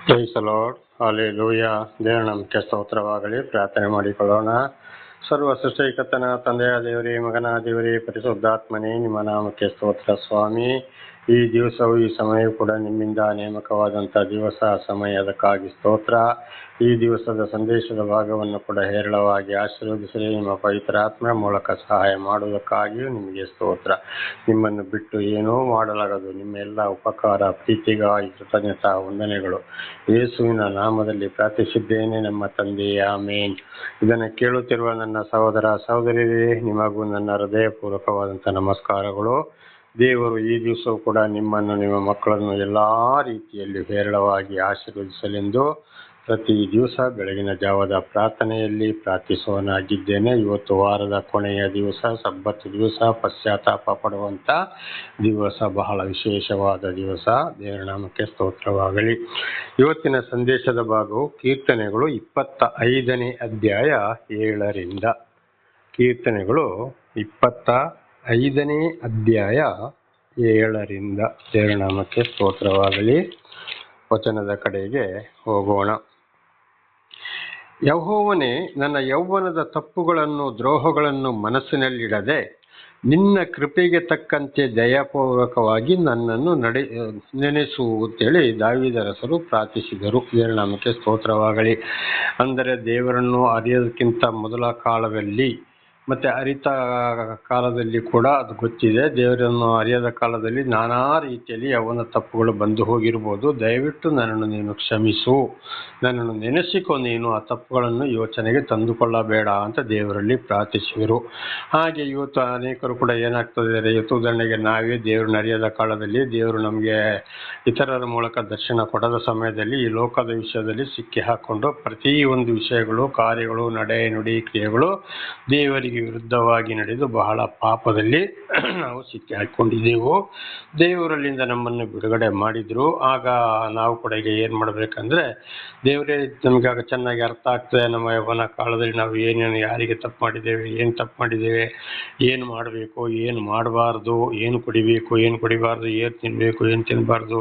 Price lord, hallelujah. ದೇವರ ನಾಮಕ್ಕೆ ಸ್ತೋತ್ರವಾಗಲಿ. ಪ್ರಾರ್ಥನೆ ಮಾಡಿಕೊಳ್ಳೋಣ. ಸರ್ವ ಸೃಷ್ಟಿಕರ್ತನ ತಂದೆಯ ದೇವರೇ, ಮಗನ ದೇವರೇ, ಪರಿಶುದ್ಧಾತ್ಮನೇ, ನಿಮ್ಮ ನಾಮಕ್ಕೆ ಸ್ತೋತ್ರ ಸ್ವಾಮಿ. ಈ ದಿವಸವು ಈ ಸಮಯವು ಕೂಡ ನಿಮ್ಮಿಂದ ನೇಮಕವಾದಂಥ ದಿವಸ, ಸಮಯ, ಅದಕ್ಕಾಗಿ ಸ್ತೋತ್ರ. ಈ ದಿವಸದ ಸಂದೇಶದ ಭಾಗವನ್ನು ಕೂಡ ಹೇರಳವಾಗಿ ಆಶೀರ್ವದಿಸಿ ನಿಮ್ಮ ಪವಿತ್ರಾತ್ಮನ ಮೂಲಕ ಸಹಾಯ ಮಾಡುವುದಕ್ಕಾಗಿಯೂ ನಿಮಗೆ ಸ್ತೋತ್ರ. ನಿಮ್ಮನ್ನು ಬಿಟ್ಟು ಏನೂ ಮಾಡಲಾಗದು. ನಿಮ್ಮ ಎಲ್ಲ ಉಪಕಾರ ಪ್ರೀತಿಗಾಗಿ ಕೃತಜ್ಞತಾ ವಂದನೆಗಳು ಯೇಸುವಿನ ನಾಮದಲ್ಲಿ ಪ್ರಾರ್ಥಿಸಿದ್ದೇನೆ ನಮ್ಮ ತಂದೆಯೇ, ಆಮೇನ್. ಇದನ್ನು ಕೇಳುತ್ತಿರುವ ನನ್ನ ಸಹೋದರ ಸಹೋದರಿಯರೇ, ನಿಮಗೂ ನನ್ನ ಹೃದಯಪೂರ್ವಕವಾದಂಥ ನಮಸ್ಕಾರಗಳು. ದೇವರು ಈ ದಿವಸವೂ ಕೂಡ ನಿಮ್ಮನ್ನು, ನಿಮ್ಮ ಮಕ್ಕಳನ್ನು ಎಲ್ಲ ರೀತಿಯಲ್ಲಿ ಹೇರಳವಾಗಿ ಆಶೀರ್ವದಿಸಲೆಂದು ಪ್ರತಿ ದಿವಸ ಬೆಳಗಿನ ಜಾವದ ಪ್ರಾರ್ಥನೆಯಲ್ಲಿ ಪ್ರಾರ್ಥಿಸುವನಾಗಿದ್ದೇನೆ. ಇವತ್ತು ವಾರದ ಕೊನೆಯ ದಿವಸ, ಸಬ್ಬತ್ ದಿವಸ, ಪಶ್ಚಾತ್ತಾಪ ಪಡುವಂಥ ದಿವಸ, ಬಹಳ ವಿಶೇಷವಾದ ದಿವಸ. ದೇವರ ನಾಮಕ್ಕೆ ಸ್ತೋತ್ರವಾಗಲಿ. ಇವತ್ತಿನ ಸಂದೇಶದ ಭಾಗವು ಕೀರ್ತನೆಗಳು 25ನೇ ಅಧ್ಯಾಯ 7ರಿಂದ. ಕೀರ್ತನೆಗಳು 25ನೇ ಅಧ್ಯಾಯ 7ರಿಂದ. ದೇವರ ನಾಮಕ್ಕೆ ಸ್ತೋತ್ರವಾಗಲಿ. ವಚನದ ಕಡೆಗೆ ಹೋಗೋಣ. ಯೆಹೋವನೇ, ನನ್ನ ಯೌವನದ ತಪ್ಪುಗಳನ್ನು ದ್ರೋಹಗಳನ್ನು ಮನಸ್ಸಿನಲ್ಲಿಡದೆ ನಿನ್ನ ಕೃಪೆಗೆ ತಕ್ಕಂತೆ ದಯಾಪೂರ್ವಕವಾಗಿ ನನ್ನನ್ನು ನೆನೆಸು ಅಂತೇಳಿ ದಾವೀದರಸರು ಪ್ರಾರ್ಥಿಸಿದರು. ದೇವರ ನಾಮಕ್ಕೆ ಸ್ತೋತ್ರವಾಗಲಿ. ಅಂದರೆ ದೇವರನ್ನು ಅರಿಯೋದಕ್ಕಿಂತ ಮೊದಲ ಕಾಲದಲ್ಲಿ ಮತ್ತು ಅರಿತ ಕಾಲದಲ್ಲಿ ಕೂಡ ಅದು ಗೊತ್ತಿದೆ. ದೇವರನ್ನು ಅರಿಯದ ಕಾಲದಲ್ಲಿ ನಾನಾ ರೀತಿಯಲ್ಲಿ ಅವನ ತಪ್ಪುಗಳು ಬಂದು ಹೋಗಿರ್ಬೋದು. ದಯವಿಟ್ಟು ನನ್ನನ್ನು ನೀನು ಕ್ಷಮಿಸು, ನನ್ನನ್ನು ನೆನೆಸಿಕೊ, ನೀನು ಆ ತಪ್ಪುಗಳನ್ನು ಯೋಚನೆಗೆ ತಂದುಕೊಳ್ಳಬೇಡ ಅಂತ ದೇವರಲ್ಲಿ ಪ್ರಾರ್ಥಿಸಿದರು. ಹಾಗೆ ಇವತ್ತು ಅನೇಕರು ಕೂಡ ಏನಾಗ್ತದೆ, ಇವತ್ತು ಉದಾಹರಣೆಗೆ ನಾವೇ ದೇವರನ್ನ ಅರಿಯದ ಕಾಲದಲ್ಲಿ ದೇವರು ನಮಗೆ ಇತರರ ಮೂಲಕ ದರ್ಶನ ಕೊಡದ ಸಮಯದಲ್ಲಿ ಈ ಲೋಕದ ವಿಷಯದಲ್ಲಿ ಸಿಕ್ಕಿ ಹಾಕ್ಕೊಂಡು ಪ್ರತಿಯೊಂದು ವಿಷಯಗಳು, ಕಾರ್ಯಗಳು, ನಡೆ, ನುಡಿ, ಕ್ರಿಯೆಗಳು ದೇವರಿಗೆ ವಿರುದ್ಧವಾಗಿ ನಡೆದು ಬಹಳ ಪಾಪದಲ್ಲಿ ನಾವು ಸಿಕ್ಕಿ ಹಾಕೊಂಡಿದ್ದೆವು. ದೇವರಲ್ಲಿಂದ ನಮ್ಮನ್ನು ಬಿಡುಗಡೆ ಮಾಡಿದ್ರು. ಆಗ ನಾವು ಕೂಡ ಈಗ ಏನು ಮಾಡಬೇಕಂದ್ರೆ, ದೇವರೇ ನಮಗಾಗ ಚೆನ್ನಾಗಿ ಅರ್ಥ ಆಗ್ತದೆ. ನಮ್ಮ ಯೌವನ ಕಾಲದಲ್ಲಿ ನಾವು ಏನೇನು, ಯಾರಿಗೆ ತಪ್ಪು ಮಾಡಿದ್ದೇವೆ, ಏನು ತಪ್ಪು ಮಾಡಿದ್ದೇವೆ, ಏನು ಮಾಡಬೇಕು, ಏನು ಮಾಡಬಾರ್ದು, ಏನು ಕುಡಿಬೇಕು, ಏನು ಕುಡಿಬಾರ್ದು, ಏನು ತಿನ್ನಬೇಕು, ಏನು ತಿನ್ನಬಾರ್ದು,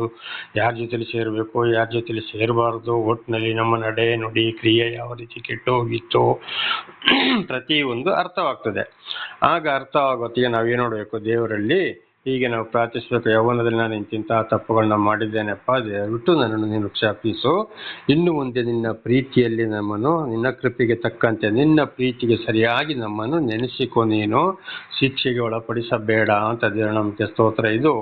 ಯಾರ ಜೊತೆಲಿ ಸೇರಬೇಕು, ಯಾರ ಜೊತೆಲಿ ಸೇರಬಾರ್ದು, ಒಟ್ಟಿನಲ್ಲಿ ನಮ್ಮ ನಡೆ, ನುಡಿ, ಕ್ರಿಯೆ ಯಾವ ರೀತಿ ಕೆಟ್ಟು ಹೋಗಿತ್ತು, ಪ್ರತಿಯೊಂದು ಅರ್ಥವಾಗ್ತದೆ. ಆಗ ಅರ್ಥವಾಗೋತ್ತಿಗೆ ನಾವೇನು ಮಾಡಬೇಕು, ದೇವರಲ್ಲಿ ಹೀಗೆ ನಾವು ಪ್ರಾರ್ಥಿಸಬೇಕು. ಯೌವನದಲ್ಲಿ ನಾನು ಇಂತಿಂತಹ ತಪ್ಪುಗಳನ್ನ ಮಾಡಿದ್ದೇನೆಪ್ಪ, ದಯವಿಟ್ಟು ನನ್ನನ್ನು ನೀನು ಕ್ಷಮಿಸು. ಇನ್ನು ಮುಂದೆ ನಿನ್ನ ಪ್ರೀತಿಯಲ್ಲಿ ನಮ್ಮನ್ನು, ನಿನ್ನ ಕೃಪೆಗೆ ತಕ್ಕಂತೆ ನಿನ್ನ ಪ್ರೀತಿಗೆ ಸರಿಯಾಗಿ ನಮ್ಮನ್ನು ನೆನೆಸಿಕೊ, ನೀನು ಶಿಕ್ಷೆಗೆ ಒಳಪಡಿಸಬೇಡ ಅಂತ ದೇವರ ನಾಮಕ್ಕೆ ಸ್ತೋತ್ರ. ಇದು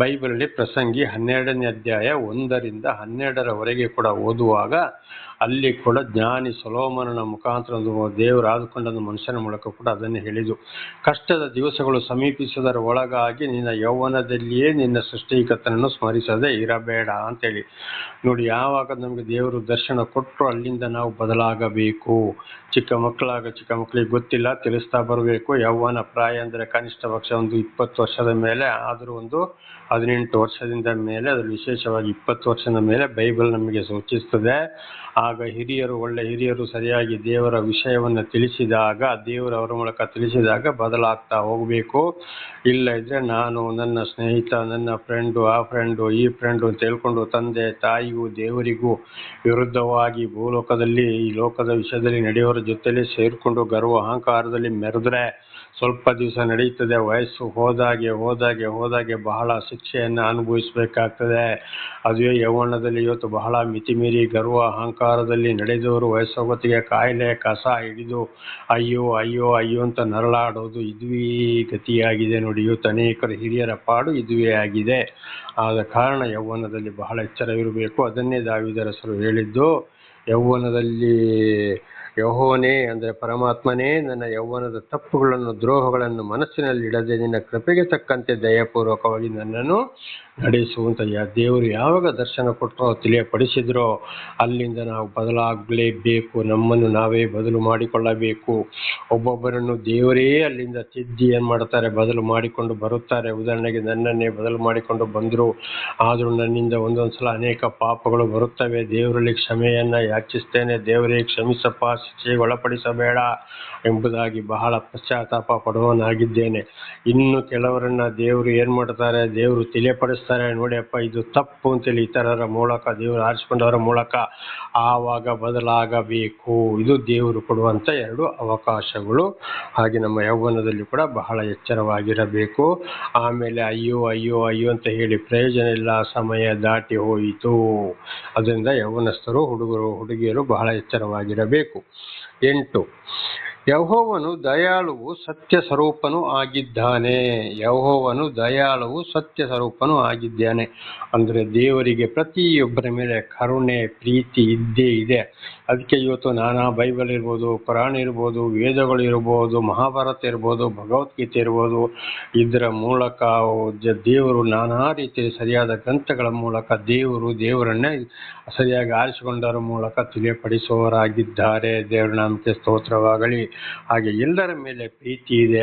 ಬೈಬಲಲ್ಲಿ ಪ್ರಸಂಗಿ 12ನೇ ಅಧ್ಯಾಯ 1ರಿಂದ 12ರವರೆಗೆ ಕೂಡ ಓದುವಾಗ ಅಲ್ಲಿ ಕೂಡ ಜ್ಞಾನಿ ಸೊಲೊಮೋನನ ಮುಖಾಂತರ ದೇವರು ಆದುಕೊಂಡ ಮನುಷ್ಯನ ಮೂಲಕ ಕೂಡ ಅದನ್ನೇ ಹೇಳಿದ್ದು. ಕಷ್ಟದ ದಿವಸಗಳು ಸಮೀಪಿಸುವುದರ ಒಳಗಾಗಿ ನಿನ್ನ ಯೌವನದಲ್ಲಿಯೇ ನಿನ್ನ ಸೃಷ್ಟಿಕರ್ತನನ್ನು ಸ್ಮರಿಸದೆ ಇರಬೇಡ ಅಂತೇಳಿ. ನೋಡಿ, ಯಾವಾಗ ನಮಗೆ ದೇವರು ದರ್ಶನ ಕೊಟ್ಟರು ಅಲ್ಲಿಂದ ನಾವು ಬದಲಾಗಬೇಕು. ಚಿಕ್ಕ ಮಕ್ಕಳಿಗೆ ಗೊತ್ತಿಲ್ಲ, ತಿಳಿಸ್ತಾ ಬರಬೇಕು. ಯೌವನ ಪ್ರಾಯ ಅಂದರೆ ಕನಿಷ್ಠ ಪಕ್ಷ ಒಂದು 20 ವರ್ಷದ ಮೇಲೆ, ಆದರೂ ಒಂದು 18 ವರ್ಷದಿಂದ ಮೇಲೆ, ಅದು ವಿಶೇಷವಾಗಿ 20 ವರ್ಷದ ಮೇಲೆ ಬೈಬಲ್ ನಮಗೆ ಸೂಚಿಸ್ತದೆ. ಆಗ ಒಳ್ಳೆ ಹಿರಿಯರು ಸರಿಯಾಗಿ ದೇವರ ವಿಷಯವನ್ನು ತಿಳಿಸಿದಾಗ, ದೇವರು ಅವರ ಮೂಲಕ ತಿಳಿಸಿದಾಗ ಬದಲಾಗ್ತಾ ಹೋಗಬೇಕು. ಇಲ್ಲ ಇದ್ರೆ ನಾನು, ನನ್ನ ಸ್ನೇಹಿತ, ನನ್ನ ಫ್ರೆಂಡು, ಆ ಫ್ರೆಂಡು, ಈ ಫ್ರೆಂಡು ಅಂತ ಹೇಳ್ಕೊಂಡು ತಂದೆ ತಾಯಿಗೂ ದೇವರಿಗೂ ವಿರುದ್ಧವಾಗಿ ಭೂಲೋಕದಲ್ಲಿ ಈ ಲೋಕದ ವಿಷಯದಲ್ಲಿ ನಡೆಯೋರ ಜೊತೆಲಿ ಸೇರಿಕೊಂಡು ಗರ್ವ ಅಹಂಕಾರದಲ್ಲಿ ಮೆರೆದ್ರೆ ಸ್ವಲ್ಪ ದಿವಸ ನಡೀತದೆ. ವಯಸ್ಸು ಹೋದಾಗೆ ಬಹಳ ಶಿಕ್ಷೆಯನ್ನು ಅನುಭವಿಸಬೇಕಾಗ್ತದೆ. ಅದುವೇ ಯೌವನದಲ್ಲಿ ಇವತ್ತು ಬಹಳ ಮಿತಿಮೀರಿ ಗರ್ವ ಅಹಂಕಾರದಲ್ಲಿ ನಡೆದವರು ವಯಸ್ಸೋಗತ್ತಿಗೆ ಕಾಯಿಲೆ ಕಸ ಹಿಡಿದು ಅಯ್ಯೋ ಅಯ್ಯೋ ಅಯ್ಯೋ ಅಂತ ನರಳಾಡೋದು, ಇದುವೇ ಗತಿಯಾಗಿದೆ. ನೋಡಿ, ಇವತ್ತು ಅನೇಕರು ಹಿರಿಯರ ಪಾಡು ಇದುವೇ ಆಗಿದೆ. ಆದ ಕಾರಣ ಯೌವನದಲ್ಲಿ ಬಹಳ ಎಚ್ಚರವಿರಬೇಕು. ಅದನ್ನೇ ದಾವೀದರಸರು ಹೇಳಿದ್ದು. ಯೌವನದಲ್ಲಿ ಯೆಹೋವನೇ ಅಂದರೆ ಪರಮಾತ್ಮನೇ, ನನ್ನ ಯೌವನದ ತಪ್ಪುಗಳನ್ನು ದ್ರೋಹಗಳನ್ನು ಮನಸ್ಸಿನಲ್ಲಿಡದೆ ನಿನ್ನ ಕೃಪೆಗೆ ತಕ್ಕಂತೆ ದಯಾಪೂರ್ವಕವಾಗಿ ನನ್ನನ್ನು ನಡೆಸುವಂತ ದೇವರು ಯಾವಾಗ ದರ್ಶನ ಕೊಟ್ಟರೋ, ತಿಳಿಯಪಡಿಸಿದ್ರೋ ಅಲ್ಲಿಂದ ನಾವು ಬದಲಾಗಲೇಬೇಕು. ನಮ್ಮನ್ನು ನಾವೇ ಬದಲು ಮಾಡಿಕೊಳ್ಳಬೇಕು. ಒಬ್ಬೊಬ್ಬರನ್ನು ದೇವರೇ ಅಲ್ಲಿಂದ ತಿದ್ದಿ ಏನು ಮಾಡ್ತಾರೆ, ಬದಲು ಮಾಡಿಕೊಂಡು ಬರುತ್ತಾರೆ. ಉದಾಹರಣೆಗೆ ನನ್ನನ್ನೇ ಬದಲು ಮಾಡಿಕೊಂಡು ಬಂದರು. ಆದರೂ ನನ್ನಿಂದ ಒಂದೊಂದ್ಸಲ ಅನೇಕ ಪಾಪಗಳು ಬರುತ್ತವೆ. ದೇವರಲ್ಲಿ ಕ್ಷಮೆಯನ್ನು ಯಾಚಿಸ್ತೇನೆ. ದೇವರೇ ಕ್ಷಮಿಸಪ್ಪ, ಶಿಕ್ಷೆಗೆ ಒಳಪಡಿಸಬೇಡ ಎಂಬುದಾಗಿ ಬಹಳ ಪಶ್ಚಾತ್ತಾಪ ಪಡುವನಾಗಿದ್ದೇನೆ. ಇನ್ನು ಕೆಲವರನ್ನ ದೇವರು ಏನು ಮಾಡ್ತಾರೆ, ದೇವರು ತಿಳಿಯಪಡಿಸ್ತಾರೆ. ತಿಳಿಸ್ತಾರೆ. ನೋಡಿಯಪ್ಪ ಇದು ತಪ್ಪು ಅಂತೇಳಿ ಇತರರ ಮೂಲಕ, ದೇವರು ಆರಿಸಿಕೊಂಡವರ ಮೂಲಕ ಆವಾಗ ಬದಲಾಗಬೇಕು. ಇದು ದೇವರು ಕೊಡುವಂಥ 2 ಅವಕಾಶಗಳು. ಹಾಗೆ ನಮ್ಮ ಯೌವನದಲ್ಲಿ ಕೂಡ ಬಹಳ ಎಚ್ಚರವಾಗಿರಬೇಕು. ಆಮೇಲೆ ಅಯ್ಯೋ ಅಯ್ಯೋ ಅಯ್ಯೋ ಅಂತ ಹೇಳಿ ಪ್ರಯೋಜನ ಇಲ್ಲ, ಸಮಯ ದಾಟಿ ಹೋಯಿತು. ಅದರಿಂದ ಯೌವನಸ್ಥರು, ಹುಡುಗರು ಹುಡುಗಿಯರು ಬಹಳ ಎಚ್ಚರವಾಗಿರಬೇಕು. 8. ಯೆಹೋವನು ದಯಾಳುವು, ಸತ್ಯ ಸ್ವರೂಪನೂ ಆಗಿದ್ದಾನೆ. ಯೆಹೋವನು ದಯಾಳುವು, ಸತ್ಯ ಸ್ವರೂಪನೂ ಆಗಿದ್ದಾನೆ ಅಂದರೆ ದೇವರಿಗೆ ಪ್ರತಿಯೊಬ್ಬರ ಮೇಲೆ ಕರುಣೆ, ಪ್ರೀತಿ ಇದ್ದೇ ಇದೆ. ಅದಕ್ಕೆ ಇವತ್ತು ನಾನಾ ಬೈಬಲ್ ಇರ್ಬೋದು, ಕುರಾನ್ ಇರ್ಬೋದು, ವೇದಗಳು ಇರ್ಬೋದು, ಮಹಾಭಾರತ ಇರ್ಬೋದು, ಭಗವದ್ಗೀತೆ ಇರ್ಬೋದು, ಇದರ ಮೂಲಕ ದೇವರು ನಾನಾ ರೀತಿಯ ಸರಿಯಾದ ಗ್ರಂಥಗಳ ಮೂಲಕ ದೇವರನ್ನೇ ಸರಿಯಾಗಿ ಆರಿಸಿಕೊಂಡರ ಮೂಲಕ ತಿಳಿಯಪಡಿಸುವವರಾಗಿದ್ದಾರೆ. ದೇವರ ನಾಮಕ್ಕೆ ಸ್ತೋತ್ರವಾಗಲಿ. ಹಾಗೆ ಎಲ್ಲರ ಮೇಲೆ ಪ್ರೀತಿ ಇದೆ.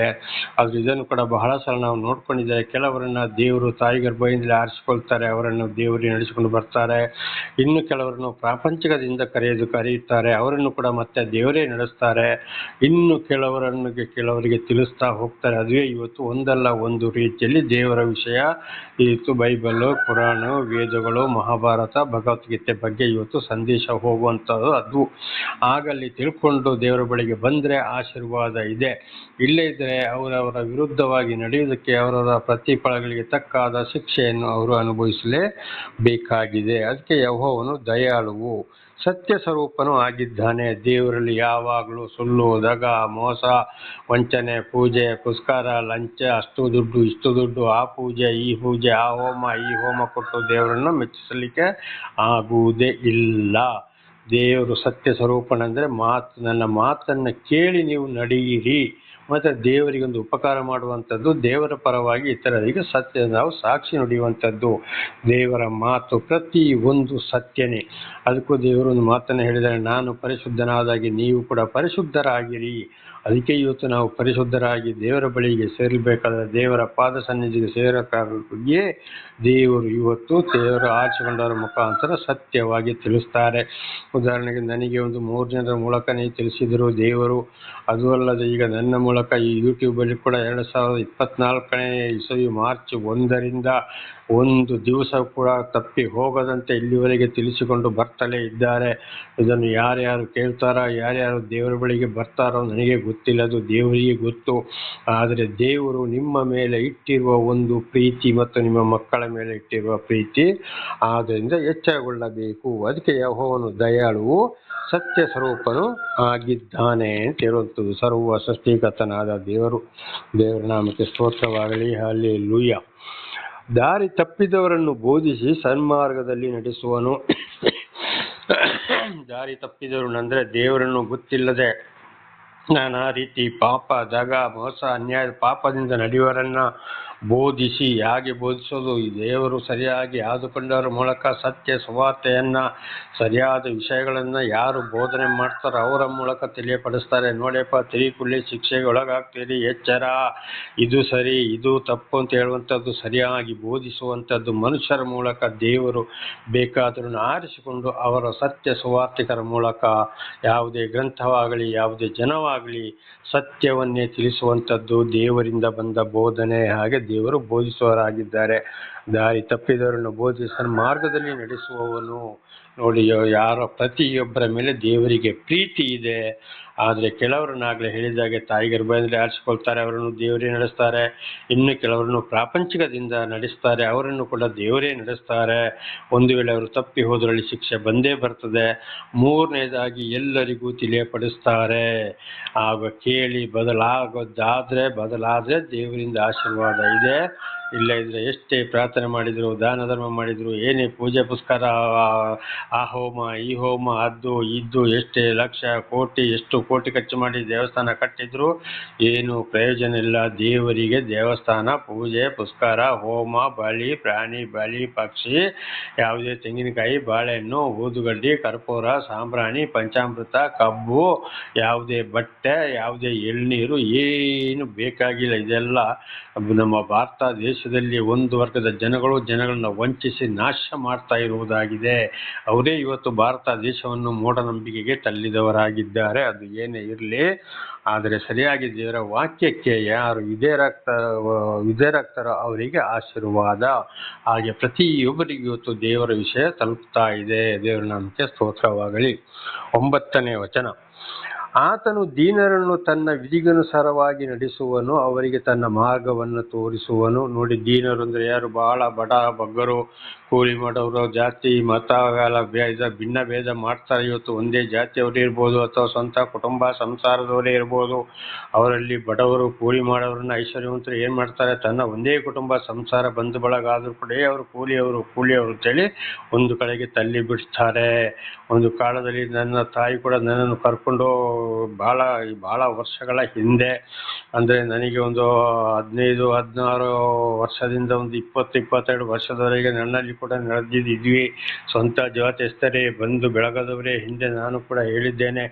ಆದ್ರೆ ಇದನ್ನು ಕೂಡ ಬಹಳ ಸಲ ನಾವು ನೋಡ್ಕೊಂಡಿದ್ದೇವೆ. ಕೆಲವರನ್ನ ದೇವರು ತಾಯಿ ಗರ್ಭದಿಂದಲೇ ಆರಿಸಿಕೊಳ್ತಾರೆ, ಅವರನ್ನು ದೇವರಿಗೆ ನಡೆಸಿಕೊಂಡು ಬರ್ತಾರೆ. ಇನ್ನು ಕೆಲವರನ್ನು ಪ್ರಾಪಂಚಿಕದಿಂದ ಕರೆಯುತ್ತಾರೆ, ಅವರನ್ನು ಕೂಡ ಮತ್ತೆ ದೇವರೇ ನಡೆಸ್ತಾರೆ. ಇನ್ನು ಕೆಲವರಿಗೆ ತಿಳಿಸ್ತಾ ಹೋಗ್ತಾರೆ. ಅದುವೇ ಇವತ್ತು ಒಂದಲ್ಲ ಒಂದು ರೀತಿಯಲ್ಲಿ ದೇವರ ವಿಷಯ ಇವತ್ತು ಬೈಬಲ್, ಕುರಾನ್, ವೇದಗಳು, ಮಹಾಭಾರತ, ಭಗವದ್ಗೀತೆ ಬಗ್ಗೆ ಇವತ್ತು ಸಂದೇಶ ಹೋಗುವಂಥದ್ದು. ಅದು ಆಗಲ್ಲಿ ತಿಳ್ಕೊಂಡು ದೇವರ ಬಳಿಗೆ ಬಂದರೆ ಆಶೀರ್ವಾದ ಇದೆ. ಇಲ್ಲೇ ಇದ್ದರೆ ಅವರವರ ವಿರುದ್ಧವಾಗಿ ನಡೆಯುವುದಕ್ಕೆ ಅವರವರ ಪ್ರತಿಫಲಗಳಿಗೆ ತಕ್ಕಾದ ಶಿಕ್ಷೆಯನ್ನು ಅವರು ಅನುಭವಿಸಲೇಬೇಕಾಗಿದೆ. ಅದಕ್ಕೆ ಯೆಹೋವನು ದಯಾಳುವು, ಸತ್ಯ ಸ್ವರೂಪನೂ ಆಗಿದ್ದಾನೆ. ದೇವರಲ್ಲಿ ಯಾವಾಗಲೂ ಸುಳ್ಳು, ದಗ, ಮೋಸ, ವಂಚನೆ, ಪೂಜೆ, ಪುಸ್ಕಾರ, ಲಂಚ, ಅಷ್ಟು ದುಡ್ಡು ಇಷ್ಟು ದುಡ್ಡು, ಆ ಪೂಜೆ ಈ ಪೂಜೆ, ಆ ಹೋಮ ಈ ಹೋಮ ಕೊಟ್ಟು ದೇವರನ್ನು ಮೆಚ್ಚಿಸಲಿಕ್ಕೆ ಆಗುವುದೇ ಇಲ್ಲ. ದೇವರು ಸತ್ಯ ಸ್ವರೂಪನಂದರೆ ನನ್ನ ಮಾತನ್ನು ಕೇಳಿ ನೀವು ನಡೆಯಿರಿ. ಮತ್ತು ದೇವರಿಗೊಂದು ಉಪಕಾರ ಮಾಡುವಂಥದ್ದು, ದೇವರ ಪರವಾಗಿ ಇತರರಿಗೆ ನಾವು ಸಾಕ್ಷಿ ನುಡಿಯುವಂಥದ್ದು. ದೇವರ ಮಾತು ಪ್ರತಿ ಒಂದು ಸತ್ಯನೇ. ಅದಕ್ಕೂ ದೇವರು ಒಂದು ಮಾತನ್ನು ಹೇಳಿದರೆ, ನಾನು ಪರಿಶುದ್ಧನಾದಾಗಿ ನೀವು ಕೂಡ ಪರಿಶುದ್ಧರಾಗಿರಿ. ಅದಕ್ಕೆ ಇವತ್ತು ನಾವು ಪರಿಶುದ್ಧರಾಗಿ ದೇವರ ಬಳಿಗೆ ಸೇರಬೇಕಾದ್ರೆ, ದೇವರ ಪಾದ ಸನ್ನಿಧಿಗೆ ಸೇರಕ್ಕಾಗಿಯೇ ದೇವರು ಇವತ್ತು ದೇವರು ಆರಿಸಿಕೊಂಡವರ ಮುಖಾಂತರ ಸತ್ಯವಾಗಿ ತಿಳಿಸ್ತಾರೆ. ಉದಾಹರಣೆಗೆ ನನಗೆ ಒಂದು 3 ಜನರ ಮೂಲಕ ನೀವು ತಿಳಿಸಿದರು ದೇವರು. ಅದು ಅಲ್ಲದೆ ಈಗ ನನ್ನ ಮೂಲಕ ಈ ಯೂಟ್ಯೂಬಲ್ಲಿ ಕೂಡ 2024ನೇ ಇಸವಿ ಮಾರ್ಚ್ 1ರಿಂದ ಒಂದು ದಿವಸ ಕೂಡ ತಪ್ಪಿ ಹೋಗದಂತೆ ಇಲ್ಲಿವರೆಗೆ ತಿಳಿಸಿಕೊಂಡು ಬರ್ತಲೇ ಇದ್ದಾರೆ. ಇದನ್ನು ಯಾರ್ಯಾರು ಕೇಳ್ತಾರೋ, ಯಾರ್ಯಾರು ದೇವರ ಬಳಿಗೆ ಬರ್ತಾರೋ ನನಗೆ ಗೊತ್ತಿಲ್ಲ, ಅದು ದೇವರಿಗೆ ಗೊತ್ತು. ಆದರೆ ದೇವರು ನಿಮ್ಮ ಮೇಲೆ ಇಟ್ಟಿರುವ ಒಂದು ಪ್ರೀತಿ ಮತ್ತು ನಿಮ್ಮ ಮಕ್ಕಳ ಮೇಲೆ ಇಟ್ಟಿರುವ ಪ್ರೀತಿ, ಆದ್ದರಿಂದ ಎಚ್ಚರಗೊಳ್ಳಬೇಕು. ಅದಕ್ಕೆ ಯೆಹೋವನು ದಯಾಳುವು, ಸತ್ಯ ಸ್ವರೂಪನು ಆಗಿದ್ದಾನೆ ಅಂತ ಹೇಳುವಂಥದ್ದು. ಸರ್ವ ಸೃಷ್ಟಿಕರ್ತನಾದ ದೇವರ ನಾಮಕ್ಕೆ ಸ್ತೋತ್ರವಾಗಲಿ. ಹಲ್ಲೆಲೂಯಾ. ದಾರಿ ತಪ್ಪಿದವರನ್ನು ಬೋಧಿಸಿ ಸನ್ಮಾರ್ಗದಲ್ಲಿ ನಡೆಸುವನು. ದಾರಿ ತಪ್ಪಿದವರು ಅಂದರೆ ದೇವರನ್ನು ಗೊತ್ತಿಲ್ಲದೆ ನಾನಾ ರೀತಿ ಪಾಪ, ದಗ, ಮೋಸ, ಅನ್ಯಾಯ, ಪಾಪದಿಂದ ನಡೆಯುವವರನ್ನ ಬೋಧಿಸಿ. ಹೇಗೆ ಬೋಧಿಸೋದು? ದೇವರು ಸರಿಯಾಗಿ ಆದುಕೊಂಡವರ ಮೂಲಕ ಸತ್ಯ ಸುವಾರ್ತೆಯನ್ನ, ಸರಿಯಾದ ವಿಷಯಗಳನ್ನು ಯಾರು ಬೋಧನೆ ಮಾಡ್ತಾರೋ ಅವರ ಮೂಲಕ ತಿಳಿಯಪಡಿಸ್ತಾರೆ. ನೋಡ್ಯಪ್ಪ, ತಿರುಗುಳ್ಳಿ ಶಿಕ್ಷೆಗೆ ಒಳಗಾಗ್ತೀರಿ, ಎಚ್ಚರ, ಇದು ಸರಿ ಇದು ತಪ್ಪು ಅಂತ ಹೇಳುವಂಥದ್ದು, ಸರಿಯಾಗಿ ಬೋಧಿಸುವಂಥದ್ದು ಮನುಷ್ಯರ ಮೂಲಕ. ದೇವರು ಬೇಕಾದರೂ ಆರಿಸಿಕೊಂಡು ಅವರ ಸತ್ಯ ಸುವಾರ್ತಿಕರ ಮೂಲಕ ಯಾವುದೇ ಗ್ರಂಥವಾಗಲಿ ಯಾವುದೇ ಜನವಾಗಲಿ ಸತ್ಯವನ್ನೇ ತಿಳಿಸುವಂಥದ್ದು ದೇವರಿಂದ ಬಂದ ಬೋಧನೆ. ಹಾಗೆ ದೇವರು ಬೋಧಿಸುವವರಾಗಿದ್ದಾರೆ. ದಾರಿ ತಪ್ಪಿದವರನ್ನು ಬೋಧಿಸ ಮಾರ್ಗದಲ್ಲಿ ನಡೆಸುವವನು. ನೋಡಿ, ಪ್ರತಿಯೊಬ್ಬರ ಮೇಲೆ ದೇವರಿಗೆ ಪ್ರೀತಿ ಇದೆ. ಆದರೆ ಕೆಲವರನ್ನಾಗಲೇ ಹೇಳಿದಾಗೆ ತಾಯಿ ಗರ್ಭದಿಂದಲೇ ಆರಿಸಿಕೊಳ್ತಾರೆ, ಅವರನ್ನು ದೇವರೇ ನಡೆಸ್ತಾರೆ. ಇನ್ನು ಕೆಲವರನ್ನು ಪ್ರಾಪಂಚಿಕದಿಂದ ನಡೆಸ್ತಾರೆ, ಅವರನ್ನು ಕೂಡ ದೇವರೇ ನಡೆಸ್ತಾರೆ. ಒಂದು ವೇಳೆ ಅವರು ತಪ್ಪಿ ಹೋದರಲ್ಲಿ ಶಿಕ್ಷೆ ಬಂದೇ ಬರ್ತದೆ. 3ನೇದಾಗಿ ಎಲ್ಲರಿಗೂ ತಿಳಿಯಪಡಿಸ್ತಾರೆ. ಆಗ ಕೇಳಿ ಬದಲಾದರೆ ದೇವರಿಂದ ಆಶೀರ್ವಾದ ಇದೆ. ಇಲ್ಲ ಇದ್ರೆ ಎಷ್ಟೇ ಪ್ರಾರ್ಥನೆ ಮಾಡಿದ್ರು, ದಾನ ಧರ್ಮ ಮಾಡಿದ್ರು, ಏನೇ ಪೂಜೆ ಪುಸ್ಕಾರ, ಆ ಹೋಮ ಈ ಹೋಮ, ಅದು ಇದು, ಎಷ್ಟೇ ಲಕ್ಷ ಕೋಟಿ ಎಷ್ಟು ಕೋಟಿ ಖರ್ಚು ಮಾಡಿ ದೇವಸ್ಥಾನ ಕಟ್ಟಿದ್ರು ಏನು ಪ್ರಯೋಜನ ಇಲ್ಲ. ದೇವರಿಗೆ ದೇವಸ್ಥಾನ, ಪೂಜೆ ಪುಸ್ಕಾರ, ಹೋಮ, ಬಲಿ, ಪ್ರಾಣಿ ಬಲಿ, ಪಕ್ಷಿ, ಯಾವುದೇ ತೆಂಗಿನಕಾಯಿ, ಬಾಳೆಹಣ್ಣು, ಊದುಗಡ್ಡಿ, ಕರ್ಪೂರ, ಸಾಂಬ್ರಾಣಿ, ಪಂಚಾಮೃತ, ಕಬ್ಬು, ಯಾವುದೇ ಬಟ್ಟೆ, ಯಾವುದೇ ಎಳ್ನೀರು ಏನು ಬೇಕಾಗಿಲ್ಲ. ಇದೆಲ್ಲ ನಮ್ಮ ಭಾರತ ದೇಶ ದೇಶದಲ್ಲಿ ಒಂದು ವರ್ಗದ ಜನಗಳನ್ನ ವಂಚಿಸಿ ನಾಶ ಮಾಡ್ತಾ ಇರುವುದಾಗಿದೆ. ಅವರೇ ಇವತ್ತು ಭಾರತ ದೇಶವನ್ನು ಮೂಢನಂಬಿಕೆಗೆ ತಳ್ಳಿದವರಾಗಿದ್ದಾರೆ. ಅದು ಏನೇ ಇರಲಿ, ಆದರೆ ಸರಿಯಾಗಿ ದೇವರ ವಾಕ್ಯಕ್ಕೆ ಯಾರು ವಿಧೇಯರಾಗ್ತಾರೋ ಅವರಿಗೆ ಆಶೀರ್ವಾದ. ಹಾಗೆ ಪ್ರತಿಯೊಬ್ಬರಿಗೂ ಇವತ್ತು ದೇವರ ವಿಷಯ ತಲುಪ್ತಾ ಇದೆ. ದೇವರ ನಾಮಕ್ಕೆ ಸ್ತೋತ್ರವಾಗಲಿ. 9ನೇ ವಚನ, ಆತನು ದೀನರನ್ನು ತನ್ನ ವಿಧಿಗನುಸಾರವಾಗಿ ನಡೆಸುವನು, ಅವರಿಗೆ ತನ್ನ ಮಾರ್ಗವನ್ನು ತೋರಿಸುವನು. ನೋಡಿ, ದೀನರು ಅಂದ್ರೆ ಯಾರು? ಬಹಳ ಬಡ ಬಗ್ಗರು, ಕೂಲಿ ಮಾಡೋರು, ಜಾತಿ ಮತ ಭಿನ್ನ ಭೇದ ಮಾಡ್ತಾರೆ. ಇವತ್ತು ಒಂದೇ ಜಾತಿಯವರೇ ಇರ್ಬೋದು ಅಥವಾ ಸ್ವಂತ ಕುಟುಂಬ ಸಂಸಾರದವರೇ ಇರ್ಬೋದು. ಅವರಲ್ಲಿ ಬಡವರು ಕೂಲಿ ಮಾಡೋರನ್ನ ಐಶ್ವರ್ಯವಂತರು ಏನ್ ಮಾಡ್ತಾರೆ, ತನ್ನ ಒಂದೇ ಕುಟುಂಬ ಸಂಸಾರ ಬಂಧು ಬಳಗ ಆದ್ರೂ ಕೂಡ ಅವರು ಕೂಲಿಯವರು ಅಂತೇಳಿ ಒಂದು ಕಡೆಗೆ ತಳ್ಳಿ ಬಿಡ್ತಾರೆ. ಒಂದು ಕಾಲದಲ್ಲಿ ನನ್ನ ತಾಯಿ ಕೂಡ ನನ್ನನ್ನು ಕರ್ಕೊಂಡು ಬಹಳ ವರ್ಷಗಳ ಹಿಂದೆ, ಅಂದ್ರೆ ನನಗೆ ಒಂದು 15-16 ವರ್ಷದಿಂದ ಒಂದು 20-22 ವರ್ಷದವರೆಗೆ ನನ್ನಲ್ಲಿ ಕೂಡ ನಡೆದಿದ್ವಿ. ಸ್ವಂತ ಜಾತಿಸ್ತರೇ ಬಂದು ಬೆಳಗದವರೇ. ಹಿಂದೆ ನಾನು ಕೂಡ ಹೇಳಿದ್ದೇನೆ,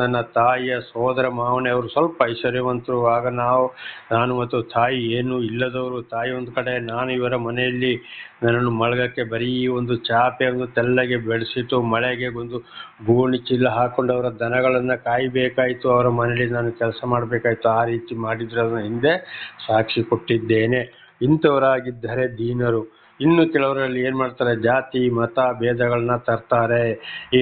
ನನ್ನ ತಾಯಿಯ ಸೋದರ ಮಾವನೇ ಅವರು ಸ್ವಲ್ಪ ಐಶ್ವರ್ಯವಂತರು. ಆಗ ನಾನು ಮತ್ತು ತಾಯಿ ಏನು ಇಲ್ಲದವರು. ತಾಯಿ ಒಂದು ಕಡೆ, ನಾನು ಇವರ ಮನೆಯಲ್ಲಿ ನನ್ನನ್ನು ಮಲಗಕ್ಕೆ ಬರೀ ಒಂದು ಚಾಪೆ, ಒಂದು ತೆಲ್ಲಗೆ ಬೆಳೆಸಿಟ್ಟು ಮಳೆಗೆ ಒಂದು ಗೋಣಿ ಚೀಲ ಹಾಕೊಂಡು ಅವರ ದನಗಳನ್ನು ಕಾಯಬೇಕಾಯ್ತು. ಅವರ ಮನೆಯಲ್ಲಿ ನಾನು ಕೆಲಸ ಮಾಡಬೇಕಾಯ್ತು. ಆ ರೀತಿ ಮಾಡಿದ್ರನ್ನ ಹಿಂದೆ ಸಾಕ್ಷಿ ಕೊಟ್ಟಿದ್ದೇನೆ. ಇಂಥವರಾಗಿದ್ದರೆ ದೀನರು. ಇನ್ನು ಕೆಲವರಲ್ಲಿ ಏನ್ ಮಾಡ್ತಾರೆ, ಜಾತಿ ಮತ ಭೇದಗಳನ್ನ ತರ್ತಾರೆ.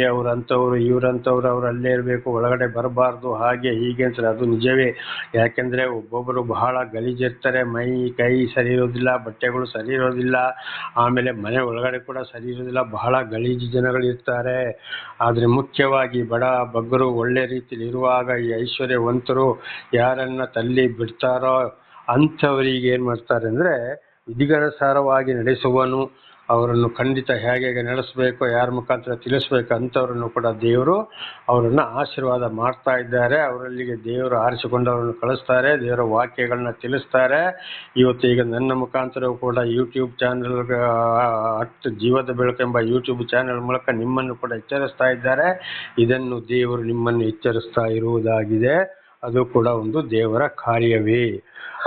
ಅವ್ರಂಥವ್ರು ಇವ್ರಂಥವ್ರು, ಅವ್ರು ಅಲ್ಲೇ ಇರಬೇಕು, ಒಳಗಡೆ ಬರಬಾರ್ದು, ಹಾಗೆ ಹೀಗೆ ಅಂತಾರೆ. ಅದು ನಿಜವೇ. ಯಾಕೆಂದ್ರೆ ಒಬ್ಬೊಬ್ಬರು ಬಹಳ ಗಲೀಜಿರ್ತಾರೆ. ಮೈ ಕೈ ಸರಿ ಇರೋದಿಲ್ಲ, ಬಟ್ಟೆಗಳು ಸರಿ ಇರೋದಿಲ್ಲ, ಆಮೇಲೆ ಮನೆ ಒಳಗಡೆ ಕೂಡ ಸರಿ ಇರೋದಿಲ್ಲ. ಬಹಳ ಗಲೀಜು ಜನಗಳು ಇರ್ತಾರೆ. ಆದ್ರೆ ಮುಖ್ಯವಾಗಿ ಬಡ ಬಗ್ಗರು ಒಳ್ಳೆ ರೀತಿಯಲ್ಲಿ ಇರುವಾಗ ಈ ಐಶ್ವರ್ಯವಂತರು ಯಾರನ್ನ ತಳ್ಳಿ ಬಿಡ್ತಾರೋ ಅಂಥವರಿಗೆ ಏನ್ ಮಾಡ್ತಾರೆ ಅಂದ್ರೆ, ವಿಧಿಗನುಸಾರವಾಗಿ ನಡೆಸುವನು. ಅವರನ್ನು ಖಂಡಿತ ಹೇಗೆ ನಡೆಸಬೇಕು, ಯಾರ ಮುಖಾಂತರ ತಿಳಿಸ್ಬೇಕು ಅಂಥವ್ರನ್ನು ಕೂಡ ದೇವರು ಅವರನ್ನು ಆಶೀರ್ವಾದ ಮಾಡ್ತಾ ಇದ್ದಾರೆ. ಅವರಲ್ಲಿಗೆ ದೇವರು ಆರಿಸಿಕೊಂಡವರನ್ನು ಕಳಿಸ್ತಾರೆ, ದೇವರ ವಾಕ್ಯಗಳನ್ನ ತಿಳಿಸ್ತಾರೆ. ಇವತ್ತು ಈಗ ನನ್ನ ಮುಖಾಂತರ ಕೂಡ ಯೂಟ್ಯೂಬ್ ಚಾನೆಲ್ ಜೀವದ ಬೆಳಕು ಎಂಬ ಯೂಟ್ಯೂಬ್ ಚಾನೆಲ್ ಮೂಲಕ ನಿಮ್ಮನ್ನು ಕೂಡ ಎಚ್ಚರಿಸ್ತಾ ಇದ್ದಾರೆ. ಇದನ್ನು ದೇವರು ನಿಮ್ಮನ್ನು ಎಚ್ಚರಿಸ್ತಾ ಇರುವುದಾಗಿದೆ. ಅದು ಕೂಡ ಒಂದು ದೇವರ ಕಾರ್ಯವೇ.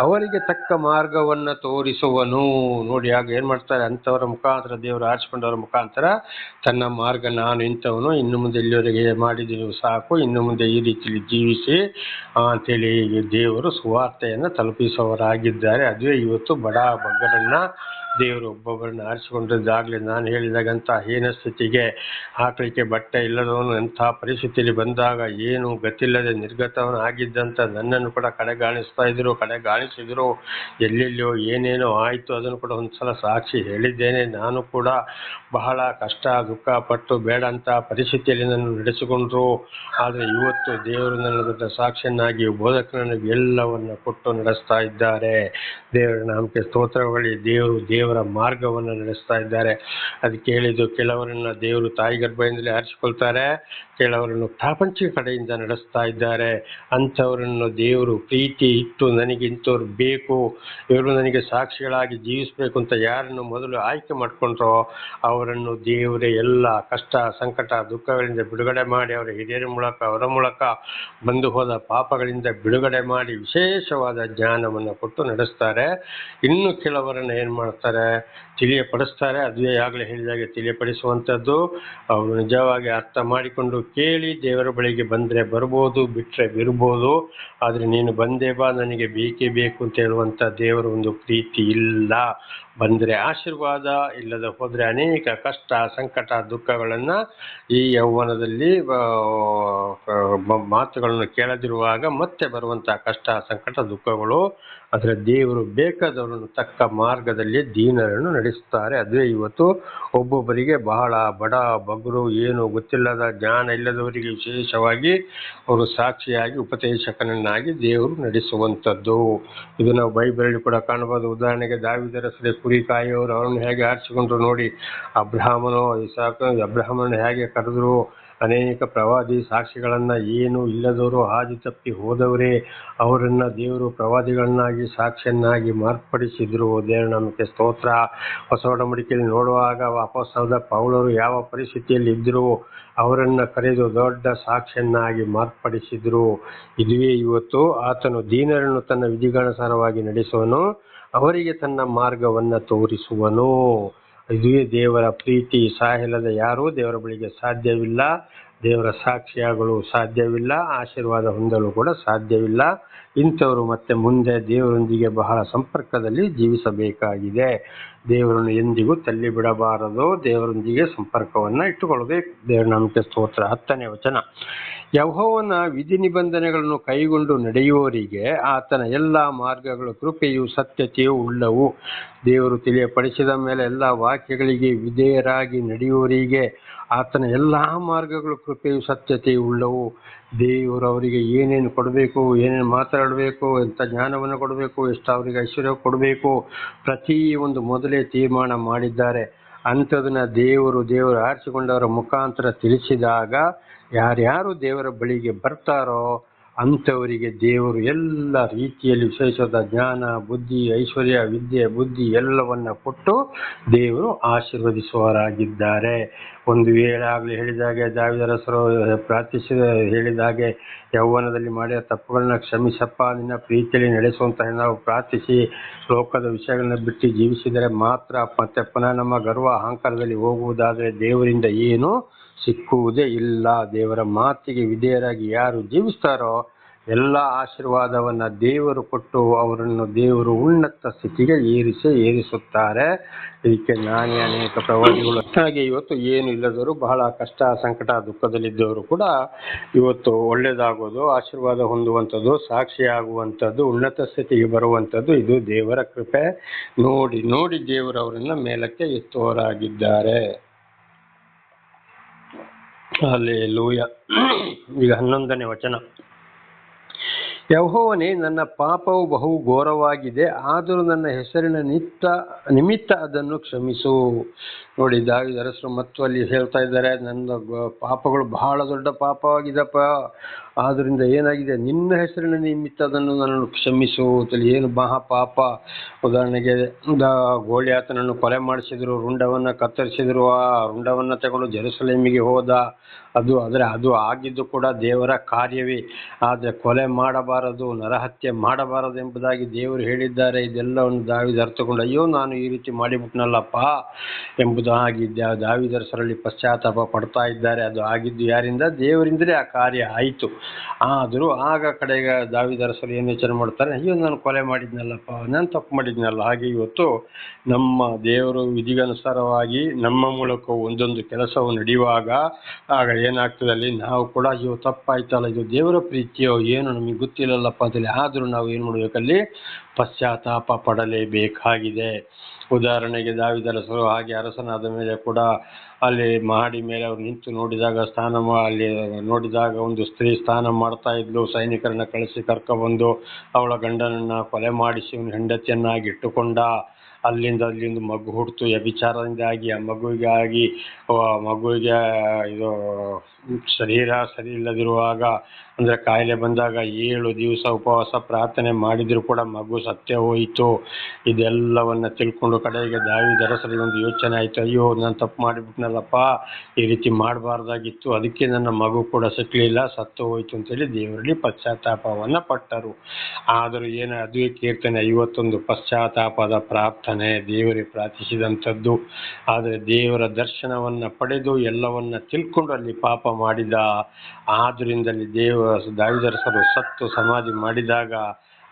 ಅವರಿಗೆ ತಕ್ಕ ಮಾರ್ಗವನ್ನ ತೋರಿಸುವನು. ನೋಡಿ, ಆಗ ಏನ್ ಮಾಡ್ತಾರೆ, ಅಂಥವರ ಮುಖಾಂತರ, ದೇವರು ಆರಿಸಿಕೊಂಡವರ ಮುಖಾಂತರ ತನ್ನ ಮಾರ್ಗ, ನಾನು ಇಂಥವನು, ಇನ್ನು ಮುಂದೆ ಇಲ್ಲಿವರೆಗೆ ಮಾಡಿದ್ದೀನಿ ಸಾಕು, ಇನ್ನು ಮುಂದೆ ಈ ರೀತಿಯಲ್ಲಿ ಜೀವಿಸಿ ಅಂತೇಳಿ ದೇವರು ಸುವಾರ್ತೆಯನ್ನು ತಲುಪಿಸುವವರಾಗಿದ್ದಾರೆ. ಅದುವೇ ಇವತ್ತು ಬಡ ಬಗ್ಗರನ್ನ ದೇವರು ಒಬ್ಬೊಬ್ಬರನ್ನ ಆರಿಸಿಕೊಂಡಿದ್ದಾಗಲೇ ನಾನು ಹೇಳಿದಾಗಂತ ಹೀನ ಸ್ಥಿತಿಗೆ, ಹಾಕಲಿಕ್ಕೆ ಬಟ್ಟೆ ಇಲ್ಲದವನು ಎಂಥ ಪರಿಸ್ಥಿತಿಯಲ್ಲಿ ಬಂದಾಗ ಏನು ಗತಿಲ್ಲದೆ ನಿರ್ಗತವನು ಆಗಿದ್ದಂತ ನನ್ನನ್ನು ಕೂಡ ಕಡೆಗಾಣಿಸಿದ್ರು. ಎಲ್ಲೆಲ್ಲೋ ಏನೇನೋ ಆಯಿತು, ಅದನ್ನು ಕೂಡ ಒಂದ್ಸಲ ಸಾಕ್ಷಿ ಹೇಳಿದ್ದೇನೆ. ನಾನು ಕೂಡ ಬಹಳ ಕಷ್ಟ ದುಃಖ ಪಟ್ಟು ಬೇಡ ಅಂತ ಪರಿಸ್ಥಿತಿಯಲ್ಲಿ ನನ್ನ ನಡೆಸಿಕೊಂಡ್ರು. ಆದರೆ ಇವತ್ತು ದೇವರು ನನ್ನ ದೊಡ್ಡ ಸಾಕ್ಷಿಯನ್ನಾಗಿ ಬೋಧಕನಿಗೆ ಎಲ್ಲವನ್ನ ಕೊಟ್ಟು ನಡೆಸ್ತಾ ಇದ್ದಾರೆ. ದೇವರ ನಾಮಕ್ಕೆ ಸ್ತೋತ್ರಗಳು. ದೇವರ ಮಾರ್ಗವನ್ನು ನಡೆಸ್ತಾ ಇದ್ದಾರೆ. ಅದಕ್ಕೆ ಹೇಳಿದ್ದು, ಕೆಲವರನ್ನ ದೇವರು ತಾಯಿ ಗರ್ಭದಿಂದಲೇ ಆರಿಸಿಕೊಳ್ತಾರೆ, ಕೆಲವರನ್ನು ಪ್ರಾಪಂಚಿಕ ಕಡೆಯಿಂದ ನಡೆಸ್ತಾ ಇದ್ದಾರೆ. ಅಂಥವರನ್ನು ದೇವರು ಪ್ರೀತಿ ಇಟ್ಟು, ನನಗೆ ಇಂಥವ್ರು ಬೇಕು, ಇವರು ನನಗೆ ಸಾಕ್ಷಿಗಳಾಗಿ ಜೀವಿಸಬೇಕು ಅಂತ ಯಾರನ್ನು ಮೊದಲು ಆಯ್ಕೆ ಮಾಡ್ಕೊಂಡ್ರೋ ಅವರನ್ನು ದೇವರೇ ಎಲ್ಲ ಕಷ್ಟ ಸಂಕಟ ದುಃಖಗಳಿಂದ ಬಿಡುಗಡೆ ಮಾಡಿ, ಅವರ ಹಿರಿಯರ ಮೂಲಕ ಅವರ ಮೂಲಕ ಬಂದು ಹೋದ ಪಾಪಗಳಿಂದ ಬಿಡುಗಡೆ ಮಾಡಿ ವಿಶೇಷವಾದ ಜ್ಞಾನವನ್ನು ಕೊಟ್ಟು ನಡೆಸ್ತಾರೆ. ಇನ್ನು ಕೆಲವರನ್ನು ಏನು ಮಾಡ್ತಾರೆ, ತಿಳಿಯಪಡಿಸ್ತಾರೆ. ಅದುವೇ ಆಗಲೇ ಹೇಳಿದಾಗೆ ತಿಳಿಯಪಡಿಸುವಂಥದ್ದು. ಅವರು ನಿಜವಾಗಿ ಅರ್ಥ ಮಾಡಿಕೊಂಡು ಕೇಳಿ ದೇವರ ಬಳಿಗೆ ಬಂದರೆ ಬರ್ಬೋದು, ಬಿಟ್ಟರೆ ಬಿರ್ಬೋದು. ಆದರೆ ನೀನು ಬಂದೇ ಬಾ, ನನಗೆ ಬೇಕೇ ಬೇಕು ಅಂತ ಹೇಳುವಂಥ ದೇವರ ಒಂದು ಪ್ರೀತಿ ಇಲ್ಲ. ಬಂದರೆ ಆಶೀರ್ವಾದ, ಇಲ್ಲದ ಹೋದರೆ ಅನೇಕ ಕಷ್ಟ ಸಂಕಟ ದುಃಖಗಳನ್ನು ಈ ಯೌವನದಲ್ಲಿ ಮಾತುಗಳನ್ನು ಕೇಳದಿರುವಾಗ ಮತ್ತೆ ಬರುವಂಥ ಕಷ್ಟ ಸಂಕಟ ದುಃಖಗಳು. ಆದರೆ ದೇವರು ಬೇಕಾದವರನ್ನು ತಕ್ಕ ಮಾರ್ಗದಲ್ಲಿ ದೀನರನ್ನು ನಡೆಸುತ್ತಾರೆ. ಅದೇ ಇವತ್ತು ಒಬ್ಬೊಬ್ಬರಿಗೆ ಬಹಳ ಬಡ ಬಗ್ಗರು, ಏನು ಗೊತ್ತಿಲ್ಲದ ಜ್ಞಾನ ಇಲ್ಲದವರಿಗೆ ವಿಶೇಷವಾಗಿ ಅವರು ಸಾಕ್ಷಿಯಾಗಿ ಉಪದೇಶಕನನ್ನಾಗಿ ದೇವರು ನಡೆಸುವಂಥದ್ದು. ಇದು ನಾವು ಬೈಬಲಲ್ಲಿ ಕೂಡ ಕಾಣಬಹುದು. ಉದಾಹರಣೆಗೆ ದಾವೀದರ ಸರಿ ಕುರಿ ಕಾಯುವವರು ಅವರನ್ನು ಹೇಗೆ ಆರಿಸಿಕೊಂಡ್ರು ನೋಡಿ. ಅಬ್ರಹಾಮನನ್ನು ಹೇಗೆ ಕರೆದ್ರು. ಅನೇಕ ಪ್ರವಾದಿ ಸಾಕ್ಷಿಗಳನ್ನ, ಏನು ಇಲ್ಲದವರು ಹಾದಿ ತಪ್ಪಿ ಹೋದವರೇ ಅವರನ್ನ ದೇವರು ಪ್ರವಾದಿಗಳನ್ನಾಗಿ ಸಾಕ್ಷಿಯನ್ನಾಗಿ ಮಾರ್ಪಡಿಸಿದ್ರು. ದೇವರ ನಾಮಕ್ಕೆ ಸ್ತೋತ್ರ. ಹೊಸ ಒಡಂಬಡಿಕೆಯಲ್ಲಿ ನೋಡುವಾಗ ಅಪೊಸ್ತಲರಾದ ಪೌಲರು ಯಾವ ಪರಿಸ್ಥಿತಿಯಲ್ಲಿ ಇದ್ದರು, ಅವರನ್ನ ಕರೆದು ದೊಡ್ಡ ಸಾಕ್ಷಿಯನ್ನಾಗಿ ಮಾರ್ಪಡಿಸಿದ್ರು. ಇದುವೇ ಇವತ್ತು ಆತನು ದೀನರನ್ನು ತನ್ನ ವಿಧಿಗನುಸಾರವಾಗಿ ನಡೆಸುವನು, ಅವರಿಗೆ ತನ್ನ ಮಾರ್ಗವನ್ನು ತೋರಿಸುವನು. ಇದುವೇ ದೇವರ ಪ್ರೀತಿ. ಸಾಯಲದ ಯಾರೂ ದೇವರ ಬಳಿಗೆ ಸಾಧ್ಯವಿಲ್ಲ, ದೇವರ ಸಾಕ್ಷಿಯಾಗಲು ಸಾಧ್ಯವಿಲ್ಲ, ಆಶೀರ್ವಾದ ಹೊಂದಲು ಕೂಡ ಸಾಧ್ಯವಿಲ್ಲ. ಇಂಥವರು ಮತ್ತೆ ಮುಂದೆ ದೇವರೊಂದಿಗೆ ಬಹಳ ಸಂಪರ್ಕದಲ್ಲಿ ಜೀವಿಸಬೇಕಾಗಿದೆ. ದೇವರನ್ನು ಎಂದಿಗೂ ತಳ್ಳಿ ಬಿಡಬಾರದು, ದೇವರೊಂದಿಗೆ ಸಂಪರ್ಕವನ್ನು ಇಟ್ಟುಕೊಳ್ಳಬೇಕು. ದೇವರ ನಾಮಕ್ಕೆ ಸ್ತೋತ್ರ. 10ನೇ ವಚನ. ಯೆಹೋವನ ವಿಧಿ ನಿಬಂಧನೆಗಳನ್ನು ಕೈಗೊಂಡು ನಡೆಯುವವರಿಗೆ ಆತನ ಎಲ್ಲ ಮಾರ್ಗಗಳು ಕೃಪೆಯೂ ಸತ್ಯತೆಯೂ ಉಳ್ಳವು. ದೇವರು ತಿಳಿಯಪಡಿಸಿದ ಮೇಲೆ ಎಲ್ಲ ವಾಕ್ಯಗಳಿಗೆ ವಿಧೇಯರಾಗಿ ನಡೆಯುವವರಿಗೆ ಆತನ ಎಲ್ಲ ಮಾರ್ಗಗಳು ಕೃಪೆಯೂ ಸತ್ಯತೆಯೂ ಉಳ್ಳವು. ದೇವರು ಅವರಿಗೆ ಏನೇನು ಕೊಡಬೇಕು, ಏನೇನು ಮಾತಾಡಬೇಕು, ಎಂಥ ಜ್ಞಾನವನ್ನು ಕೊಡಬೇಕು, ಎಷ್ಟು ಅವರಿಗೆ ಐಶ್ವರ್ಯ ಕೊಡಬೇಕು, ಪ್ರತಿಯೊಂದು ಮೊದಲೇ ತೀರ್ಮಾನ ಮಾಡಿದ್ದಾರೆ. ಅಂಥದನ್ನು ದೇವರು ಆರಿಸಿಕೊಂಡವರ ಮುಖಾಂತರ ತಿಳಿಸಿದಾಗ ಯಾರ್ಯಾರು ದೇವರ ಬಳಿಗೆ ಬರ್ತಾರೋ ಅಂಥವರಿಗೆ ದೇವರು ಎಲ್ಲ ರೀತಿಯಲ್ಲಿ ವಿಶೇಷವಾದ ಜ್ಞಾನ, ಬುದ್ಧಿ, ಐಶ್ವರ್ಯ, ವಿದ್ಯೆ, ಬುದ್ಧಿ ಎಲ್ಲವನ್ನ ಕೊಟ್ಟು ದೇವರು ಆಶೀರ್ವದಿಸುವವರಾಗಿದ್ದಾರೆ. ಒಂದು ವೇಳೆ ಆಗಲಿ ಹೇಳಿದಾಗೆ ದಾವೀದರಸರು ಪ್ರಾರ್ಥಿಸಿದ ಹೇಳಿದಾಗೆ ಯೌವನದಲ್ಲಿ ಮಾಡಿದ ತಪ್ಪುಗಳನ್ನ ಕ್ಷಮಿಸಪ್ಪ, ನಿನ್ನ ಪ್ರೀತಿಯಲ್ಲಿ ನಡೆಸುವಂತಹ ನಾವು ಪ್ರಾರ್ಥಿಸಿ ಲೋಕದ ವಿಷಯಗಳನ್ನ ಬಿಟ್ಟು ಜೀವಿಸಿದರೆ ಮಾತ್ರ ಮತ್ತೆ ಪುನಃ ನಮ್ಮ ಗರ್ವ ಅಹಂಕಾರದಲ್ಲಿ ಹೋಗುವುದಾದರೆ ದೇವರಿಂದ ಏನು ಸಿಕ್ಕುವುದೇ ಇಲ್ಲ. ದೇವರ ಮಾತಿಗೆ ವಿಧೇಯರಾಗಿ ಯಾರು ಜೀವಿಸ್ತಾರೋ ಎಲ್ಲ ಆಶೀರ್ವಾದವನ್ನ ದೇವರು ಕೊಟ್ಟು ಅವರನ್ನು ದೇವರು ಉನ್ನತ ಸ್ಥಿತಿಗೆ ಏರಿಸುತ್ತಾರೆ. ಇದಕ್ಕೆ ನಾನೇ ಅನೇಕ ಪ್ರವಾದಿಗಳು ಹಾಗೆ ಇವತ್ತು ಏನು ಇಲ್ಲದವರು, ಬಹಳ ಕಷ್ಟ, ಸಂಕಟ, ದುಃಖದಲ್ಲಿದ್ದವರು ಕೂಡ ಇವತ್ತು ಒಳ್ಳೆಯದಾಗೋದು, ಆಶೀರ್ವಾದ ಹೊಂದುವಂಥದ್ದು, ಸಾಕ್ಷಿಯಾಗುವಂಥದ್ದು, ಉನ್ನತ ಸ್ಥಿತಿಗೆ ಬರುವಂಥದ್ದು ಇದು ದೇವರ ಕೃಪೆ. ನೋಡಿ ನೋಡಿ ದೇವರು ಅವರನ್ನ ಮೇಲಕ್ಕೆ ಎತ್ತುವವರಾಗಿದ್ದಾರೆ. ಹಲ್ಲೆಲೂಯಾ. ಈಗ 11ನೇ ವಚನ. ಯೆಹೋವನೇ, ನನ್ನ ಪಾಪವು ಬಹು ಘೋರವಾಗಿದೆ, ಆದರೂ ನನ್ನ ಹೆಸರಿನ ನಿಮಿತ್ತ ಅದನ್ನು ಕ್ಷಮಿಸು. ನೋಡಿ, ದಾವೀದರಸರು ಮತ್ತು ಅಲ್ಲಿ ಹೇಳ್ತಾ ಇದ್ದಾರೆ, ನನ್ನ ಪಾಪಗಳು ಬಹಳ ದೊಡ್ಡ ಪಾಪವಾಗಿದೆಪ್ಪ, ಆದ್ರಿಂದ ಏನಾಗಿದೆ, ನಿನ್ನ ಹೆಸರಿನ ನಿಮಿತ್ತ ಅದನ್ನು ನನ್ನನ್ನು ಕ್ಷಮಿಸು. ಏನು ಮಹಾಪಾಪ. ಉದಾಹರಣೆಗೆ ಗೋಳಿಯಾತನನ್ನು ಕೊಲೆ ಮಾಡಿಸಿದ್ರು, ರುಂಡವನ್ನು ಕತ್ತರಿಸಿದ್ರು, ಆ ರುಂಡವನ್ನು ತಗೊಂಡು ಜೆರುಸಲೇಮಿಗೆ ಹೋದ. ಅದು ಆಗಿದ್ದು ಕೂಡ ದೇವರ ಕಾರ್ಯವೇ. ಆದರೆ ಕೊಲೆ ಮಾಡಬಾರದು, ನರಹತ್ಯೆ ಮಾಡಬಾರದು ಎಂಬುದಾಗಿ ದೇವರು ಹೇಳಿದ್ದಾರೆ. ಇದೆಲ್ಲವನ್ನು ದಾವೀದರ ತಗೊಂಡು ಅಯ್ಯೋ ನಾನು ಈ ರೀತಿ ಮಾಡಿಬಿಟ್ನಲ್ಲಪ್ಪ ಎಂಬುದಾಗಿ ದಾವೀದರಸರಲ್ಲಿ ಪಶ್ಚಾತ್ತಾಪ ಪಡ್ತಾ ಇದ್ದಾರೆ. ಅದು ಆಗಿದ್ದು ಯಾರಿಂದ? ದೇವರಿಂದಲೇ ಆ ಕಾರ್ಯ ಆಯಿತು. ಆದರೂ ಆಗ ಕಡೆಗೆ ದಾವೀದರಸರು ಏನು ಯೋಚನೆ ಮಾಡ್ತಾರೆ, ಅಯ್ಯೋ ನಾನು ಕೊಲೆ ಮಾಡಿದ್ನಲ್ಲಪ್ಪ, ನಾನು ತಪ್ಪು ಮಾಡಿದ್ನಲ್ಲ. ಹಾಗೆ ಇವತ್ತು ನಮ್ಮ ದೇವರು ವಿಧಿಗನುಸಾರವಾಗಿ ನಮ್ಮ ಮೂಲಕ ಒಂದೊಂದು ಕೆಲಸವು ನಡೆಯುವಾಗ ಆಗ ಏನಾಗ್ತದೆ, ಅಲ್ಲಿ ನಾವು ಕೂಡ ಅಯ್ಯೋ ತಪ್ಪಾಯ್ತಲ್ಲ, ಇದು ದೇವರ ಪ್ರೀತಿಯೋ ಏನು ನಮಗೆ ಗೊತ್ತಿಲ್ಲಲ್ಲಪ್ಪ ಅಂತೇಳಿ. ಆದರೂ ನಾವು ಏನು ಮಾಡಬೇಕಲ್ಲಿ? ಪಶ್ಚಾತ್ತಾಪ ಪಡಲೇಬೇಕಾಗಿದೆ. ಉದಾಹರಣೆಗೆ ದಾವೀದರಸರು ಹಾಗೆ ಅರಸನಾದ ಮೇಲೆ ಕೂಡ ಅಲ್ಲಿ ಮಹಡಿ ಮೇಲೆ ಅವ್ರು ನಿಂತು ನೋಡಿದಾಗ ಅಲ್ಲಿ ನೋಡಿದಾಗ ಒಂದು ಸ್ತ್ರೀ ಸ್ನಾನ ಮಾಡ್ತಾ ಇದ್ಲು. ಸೈನಿಕರನ್ನ ಕಳಿಸಿ ಕರ್ಕೊಬಂದು ಅವಳ ಗಂಡನನ್ನ ಕೊಲೆ ಮಾಡಿಸಿ ಅವನ ಹೆಂಡತಿಯನ್ನಾಗಿ ಇಟ್ಟುಕೊಂಡ. ಅಲ್ಲಿಂದ ಮಗು ಹುಟ್ಟಿತು. ವ್ಯಭಿಚಾರದಿಂದಾಗಿ ಆ ಮಗುವಿಗೆ ಇದು ಶರೀರ ಸರಿ ಇಲ್ಲದಿರುವಾಗ, ಅಂದರೆ ಕಾಯಿಲೆ ಬಂದಾಗ 7 ದಿವಸ ಉಪವಾಸ ಪ್ರಾರ್ಥನೆ ಮಾಡಿದರೂ ಕೂಡ ಮಗು ಸತ್ಯ ಹೋಯಿತು. ಇದೆಲ್ಲವನ್ನ ತಿಳ್ಕೊಂಡು ಕಡೆಗೆ ದಾವೀದರಸರಿಗೆ ಒಂದು ಯೋಚನೆ ಆಯಿತು, ಅಯ್ಯೋ ನಾನು ತಪ್ಪು ಮಾಡಿಬಿಟ್ನಲ್ಲಪ್ಪ, ಈ ರೀತಿ ಮಾಡಬಾರ್ದಾಗಿತ್ತು, ಅದಕ್ಕೆ ನನ್ನ ಮಗು ಕೂಡ ಸಿಕ್ಕಲಿಲ್ಲ, ಸತ್ತು ಹೋಯಿತು ಅಂತೇಳಿ ದೇವರಲ್ಲಿ ಪಶ್ಚಾತ್ತಾಪವನ್ನು ಪಟ್ಟರು. ಆದರೂ ಏನು, ಅದುವೇ ಕೀರ್ತನೆ 51, ಪಶ್ಚಾತ್ತಾಪದ ಪ್ರಾರ್ಥನೆ, ದೇವರೇ ಪ್ರಾರ್ಥಿಸಿದಂಥದ್ದು. ಆದರೆ ದೇವರ ದರ್ಶನವನ್ನು ಪಡೆದು ಎಲ್ಲವನ್ನ ತಿಳ್ಕೊಂಡು ಅಲ್ಲಿ ಪಾಪ ಮಾಡಿದ. ಆದ್ದರಿಂದಲೇ ದಾವೀದರಸರು ಸತ್ತು ಸಮಾಧಿ ಮಾಡಿದಾಗ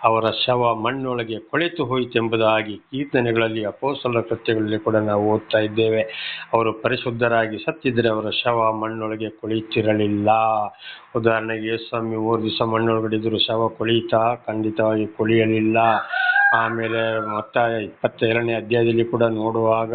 ಅವರ ಶವ ಮಣ್ಣೊಳಗೆ ಕೊಳೆತು ಹೋಯಿತು ಎಂಬುದಾಗಿ ಕೀರ್ತನೆಗಳಲ್ಲಿ, ಅಪೊಸ್ತಲರ ಕೃತ್ಯಗಳಲ್ಲಿ ಕೂಡ ನಾವು ಓದ್ತಾ ಇದ್ದೇವೆ. ಅವರು ಪರಿಶುದ್ಧರಾಗಿ ಸತ್ತಿದ್ದರೆ ಅವರ ಶವ ಮಣ್ಣೊಳಗೆ ಕೊಳೆಯುತ್ತಿರಲಿಲ್ಲ. ಉದಾಹರಣೆಗೆ ಯೇಸುಸ್ವಾಮಿ 3 ದಿವಸ ಮಣ್ಣೊಳಗಡೆ ಇದ್ರು, ಶವ ಕೊಳೆಯಿತಾ? ಖಂಡಿತವಾಗಿ ಕೊಳೆಯಲಿಲ್ಲ. ಆಮೇಲೆ ಮತ್ತೆ 22ನೇ ಅಧ್ಯಾಯದಲ್ಲಿ ಕೂಡ ನೋಡುವಾಗ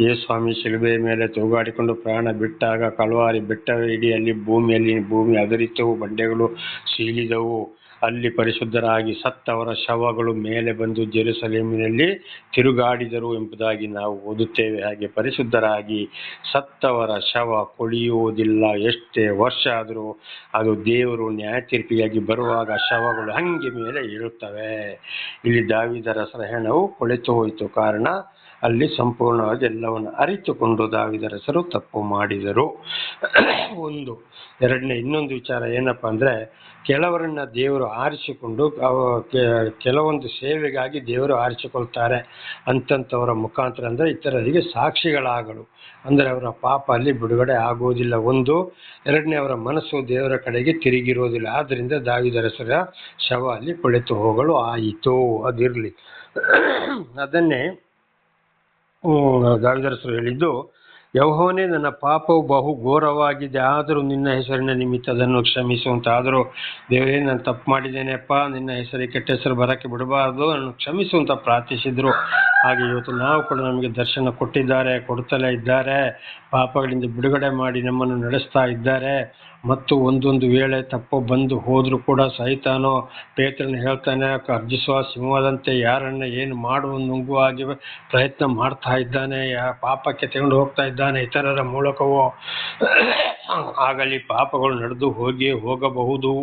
ಯೇಸುಸ್ವಾಮಿ ಶಿಲುಬೆ ಮೇಲೆ ತೂಗಾಡಿಕೊಂಡು ಪ್ರಾಣ ಬಿಟ್ಟಾಗ ಕಲ್ವಾರಿ ಬೆಟ್ಟದ ಇಡಿಯಲ್ಲಿ ಭೂಮಿ ಅದರಿತು, ಬಂಡೆಗಳು ಸೀಳಿದವು. ಅಲ್ಲಿ ಪರಿಶುದ್ಧರಾಗಿ ಸತ್ತವರ ಶವಗಳು ಮೇಲೆ ಬಂದು ಜೆರುಸಲೇಮಿನಲ್ಲಿ ತಿರುಗಾಡಿದರು ಎಂಬುದಾಗಿ ನಾವು ಓದುತ್ತೇವೆ. ಹಾಗೆ ಪರಿಶುದ್ಧರಾಗಿ ಸತ್ತವರ ಶವ ಕೊಳೆಯುವುದಿಲ್ಲ. ಎಷ್ಟೇ ವರ್ಷ ಆದರೂ ಅದು ದೇವರು ನ್ಯಾಯ ತೀರ್ಪಿಗಾಗಿ ಬರುವಾಗ ಶವಗಳು ಹಂಗೆ ಮೇಲೆ ಏಳುತ್ತವೆ. ಇಲ್ಲಿ ದಾವೀದರಸರ ಹೆಣವು ಕೊಳೆತು ಹೋಯಿತು. ಕಾರಣ ಅಲ್ಲಿ ಸಂಪೂರ್ಣವಾಗಿ ಎಲ್ಲವನ್ನು ಅರಿತುಕೊಂಡು ದಾವಿದರಸರು ತಪ್ಪು ಮಾಡಿದರು. ಒಂದು. ಎರಡನೇ ಇನ್ನೊಂದು ವಿಚಾರ ಏನಪ್ಪ ಅಂದರೆ, ಕೆಲವರನ್ನ ದೇವರು ಆರಿಸಿಕೊಂಡು ಕೆಲವೊಂದು ಸೇವೆಗಾಗಿ ದೇವರು ಆರಿಸಿಕೊಳ್ತಾರೆ. ಅಂತಂಥವರ ಮುಖಾಂತರ ಅಂದರೆ ಇತರರಿಗೆ ಸಾಕ್ಷಿಗಳಾಗಲು, ಅಂದರೆ ಅವರ ಪಾಪ ಅಲ್ಲಿ ಬಿಡುಗಡೆ ಆಗುವುದಿಲ್ಲ. ಒಂದು. ಎರಡನೇ, ಅವರ ಮನಸ್ಸು ದೇವರ ಕಡೆಗೆ ತಿರುಗಿರೋದಿಲ್ಲ. ಆದ್ದರಿಂದ ದಾವಿದರಸರ ಶವ ಅಲ್ಲಿ ಕೊಳೆತು ಹೋಗಲು ಆಯಿತು. ಅದಿರಲಿ. ಅದನ್ನೇ ದಾವಿದರಸರು ಹೇಳಿದ್ದು, ಯೆಹೋವನೇ, ನನ್ನ ಪಾಪವು ಬಹು ಘೋರವಾಗಿದೆ, ಆದರೂ ನಿನ್ನ ಹೆಸರಿನ ನಿಮಿತ್ತ ಅದನ್ನು ಕ್ಷಮಿಸುವಂತ. ಆದರೂ ದೇವರೇ, ನಾನು ತಪ್ಪು ಮಾಡಿದ್ದೇನೆಪ್ಪ, ನಿನ್ನ ಹೆಸರಿಗೆ ಕೆಟ್ಟ ಹೆಸರು ಬರೋಕ್ಕೆ ಬಿಡಬಾರ್ದು, ನಾನು ಕ್ಷಮಿಸುವಂತ ಪ್ರಾರ್ಥಿಸಿದ್ರು. ಹಾಗೆ ಇವತ್ತು ನಾವು ಕೂಡ ನಮಗೆ ದರ್ಶನ ಕೊಟ್ಟಿದ್ದಾರೆ, ಕೊಡ್ತಲೇ ಇದ್ದಾರೆ, ಪಾಪಗಳಿಂದ ಬಿಡುಗಡೆ ಮಾಡಿ ನಮ್ಮನ್ನು ನಡೆಸ್ತಾ ಇದ್ದಾರೆ. ಮತ್ತು ಒಂದೊಂದು ವೇಳೆ ತಪ್ಪು ಬಂದು ಹೋದರೂ ಕೂಡ ಸೈತಾನೋ ಪೇತ್ರನ ಹೇಳ್ತಾನೆ, ಅರ್ಜಿಸುವ ಸಿಂಹದಂತೆ ಯಾರನ್ನ ಏನು ಮಾಡುವ ನುಂಗುವಾಗಿ ಪ್ರಯತ್ನ ಮಾಡ್ತಾ ಇದ್ದಾನೆ, ಪಾಪಕ್ಕೆ ತಗೊಂಡು ಹೋಗ್ತಾ ಇದ್ದಾನೆ ಇತರರ ಮೂಲಕವೋ. ಆಗಲಿ ಪಾಪಗಳು ನಡೆದು ಹೋಗಬಹುದು.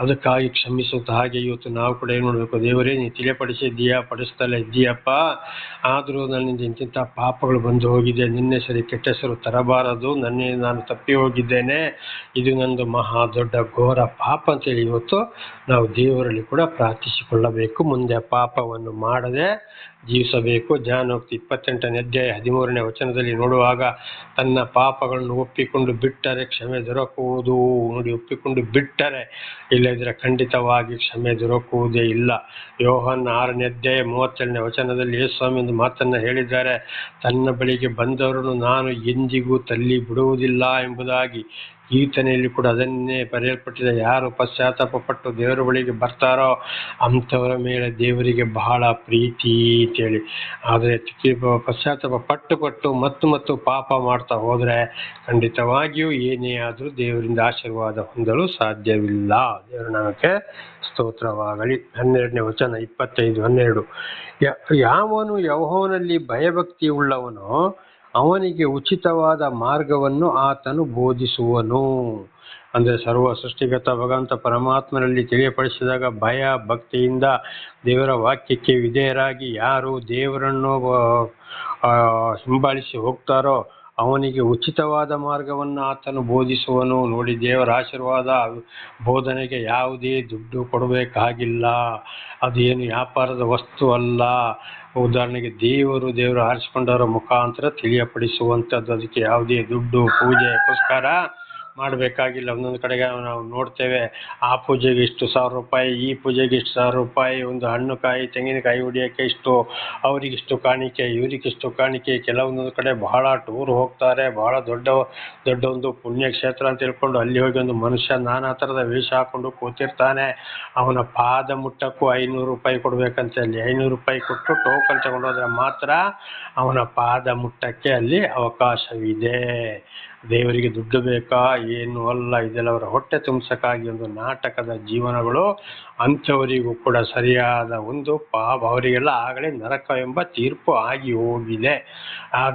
ಅದಕ್ಕಾಗಿ ಕ್ಷಮಿಸುತ್ತ. ಹಾಗೆ ಇವತ್ತು ನಾವು ಕೂಡ ಏನು ಮಾಡಬೇಕು, ದೇವರೇ ನೀನು ತಿಳಿಪಡಿಸಿದ್ದೀಯಾ, ಪಡಿಸ್ತಲೇ ಇದ್ದೀಯಪ್ಪ, ಆದರೂ ನನ್ನಿಂದ ಇಂತಿಂಥ ಪಾಪಗಳು ಬಂದು ಹೋಗಿದೆ, ನಿನ್ನೆ ಸರಿ ಕೆಟ್ಟ ಹೆಸರು ತರಬಾರದು, ನಾನು ತಪ್ಪಿ ಹೋಗಿದ್ದೇನೆ, ಇದು ನಂದು ಮಹಾ ದೊಡ್ಡ ಘೋರ ಪಾಪ ಅಂತೇಳಿ ಇವತ್ತು ನಾವು ದೇವರಲ್ಲಿ ಕೂಡ ಪ್ರಾರ್ಥಿಸಿಕೊಳ್ಳಬೇಕು. ಮುಂದೆ ಪಾಪವನ್ನು ಮಾಡದೆ ಜೀವಿಸಬೇಕು. ಜ್ಞಾನೋಕ್ತಿ 28ನೇ ಅಧ್ಯಾಯ 13ನೇ ವಚನದಲ್ಲಿ ನೋಡುವಾಗ, ತನ್ನ ಪಾಪಗಳನ್ನು ಒಪ್ಪಿಕೊಂಡು ಬಿಟ್ಟರೆ ಕ್ಷಮೆ ದೊರಕುವುದು. ನೋಡಿ, ಒಪ್ಪಿಕೊಂಡು ಬಿಟ್ಟರೆ, ಇಲ್ಲದಿದ್ದರೆ ಖಂಡಿತವಾಗಿ ಕ್ಷಮೆ ದೊರಕುವುದೇ ಇಲ್ಲ. ಯೋಹಾನ 6ನೇ ಅಧ್ಯಾಯ 37ನೇ ವಚನದಲ್ಲಿ ಯೇಸು ಸ್ವಾಮಿ ಒಂದು ಮಾತನ್ನು ಹೇಳಿದ್ದಾರೆ, ತನ್ನ ಬಳಿಗೆ ಬಂದವರನ್ನು ನಾನು ಎಂದಿಗೂ ತಳ್ಳಿ ಬಿಡುವುದಿಲ್ಲ ಎಂಬುದಾಗಿ. ಕೀರ್ತನೆಯಲ್ಲಿ ಕೂಡ ಅದನ್ನೇ ಬರೆಯಲ್ಪಟ್ಟಿದೆ. ಯಾರು ಪಶ್ಚಾತ್ತಾಪ ಪಟ್ಟು ದೇವರ ಬಳಿಗೆ ಬರ್ತಾರೋ ಅಂಥವರ ಮೇಲೆ ದೇವರಿಗೆ ಬಹಳ ಪ್ರೀತಿ ಅಂತೇಳಿ. ಆದರೆ ಪಶ್ಚಾತ್ತಾಪ ಪಟ್ಟು ಮತ್ತು ಪಾಪ ಮಾಡ್ತಾ ಹೋದರೆ ಖಂಡಿತವಾಗಿಯೂ ಏನೇ ಆದರೂ ದೇವರಿಂದ ಆಶೀರ್ವಾದ ಹೊಂದಲು ಸಾಧ್ಯವಿಲ್ಲ. ದೇವರ ನಾಮಕ್ಕೆ ಸ್ತೋತ್ರವಾಗಲಿ. 12ನೇ ವಚನ 25:12. ಯಾವನು ಯೆಹೋವನಲ್ಲಿ ಭಯಭಕ್ತಿ ಉಳ್ಳವನೋ ಅವನಿಗೆ ಉಚಿತವಾದ ಮಾರ್ಗವನ್ನು ಆತನು ಬೋಧಿಸುವನು. ಅಂದರೆ ಸರ್ವ ಸೃಷ್ಟಿಗತ ಭಗವಂತ ಪರಮಾತ್ಮನಲ್ಲಿ ತಿಳಿಯಪಡಿಸಿದಾಗ ಭಯ ಭಕ್ತಿಯಿಂದ ದೇವರ ವಾಕ್ಯಕ್ಕೆ ವಿಧೇಯರಾಗಿ ಯಾರು ದೇವರನ್ನು ಹಿಂಬಾಲಿಸಿ ಹೋಗ್ತಾರೋ ಅವನಿಗೆ ಉಚಿತವಾದ ಮಾರ್ಗವನ್ನು ಆತನು ಬೋಧಿಸುವನು. ನೋಡಿ, ದೇವರ ಆಶೀರ್ವಾದ ಬೋಧನೆಗೆ ಯಾವುದೇ ದುಡ್ಡು ಕೊಡಬೇಕಾಗಿಲ್ಲ. ಅದೇನು ವ್ಯಾಪಾರದ ವಸ್ತು ಅಲ್ಲ. ಉದಾಹರಣೆಗೆ ದೇವರು ಆರಿಸಿಕೊಂಡವರ ಮುಖಾಂತರ ತಿಳಿಯಪಡಿಸುವಂಥದ್ದು. ಅದಕ್ಕೆ ಯಾವುದೇ ದುಡ್ಡು, ಪೂಜೆ, ಪುರಸ್ಕಾರ ಮಾಡಬೇಕಾಗಿಲ್ಲ. ಒಂದೊಂದು ಕಡೆಗೆ ನಾವು ನೋಡ್ತೇವೆ, ಆ ಪೂಜೆಗೆ ಇಷ್ಟು ₹1,000, ಈ ಪೂಜೆಗೆ ಇಷ್ಟು ₹1,000, ಒಂದು ಹಣ್ಣು ಕಾಯಿ ತೆಂಗಿನಕಾಯಿ ಹೊಡಿಯೋಕ್ಕೆ ಇಷ್ಟು, ಅವರಿಗಿಷ್ಟು ಕಾಣಿಕೆ, ಇವರಿಗಿಷ್ಟು ಕಾಣಿಕೆ. ಕೆಲವೊಂದೊಂದು ಕಡೆ ಬಹಳ ಟೂರ್ ಹೋಗ್ತಾರೆ, ಬಹಳ ದೊಡ್ಡ ಒಂದು ಪುಣ್ಯಕ್ಷೇತ್ರ ಅಂತ ತಿಳ್ಕೊಂಡು ಅಲ್ಲಿ ಹೋಗಿ ಒಂದು ಮನುಷ್ಯ ನಾನಾ ಥರದ ವೇಷ ಹಾಕೊಂಡು ಕೂತಿರ್ತಾನೆ. ಅವನ ಪಾದ ಮುಟ್ಟಕ್ಕೂ ₹500 ಕೊಡಬೇಕಂತೆ. ಅಲ್ಲಿ ₹500 ಕೊಟ್ಟು ಟೋಕನ್ ತಗೊಂಡೋದ್ರೆ ಮಾತ್ರ ಅವನ ಪಾದ ಮುಟ್ಟಕ್ಕೆ ಅಲ್ಲಿ ಅವಕಾಶವಿದೆ. ದೇವರಿಗೆ ದುಡ್ಡು ಬೇಕಾ? ಏನು ಅಲ್ಲ. ಇದೆಲ್ಲ ಅವರ ಹೊಟ್ಟೆ ತುಂಬಿಸಕ್ಕಾಗಿ ಒಂದು ನಾಟಕದ ಜೀವನಗಳು. ಅಂಥವರಿಗೂ ಕೂಡ ಸರಿಯಾದ ಒಂದು ಅವರಿಗೆಲ್ಲ ಆಗಲೇ ನರಕ ಎಂಬ ತೀರ್ಪು ಆಗಿ ಹೋಗಿದೆ.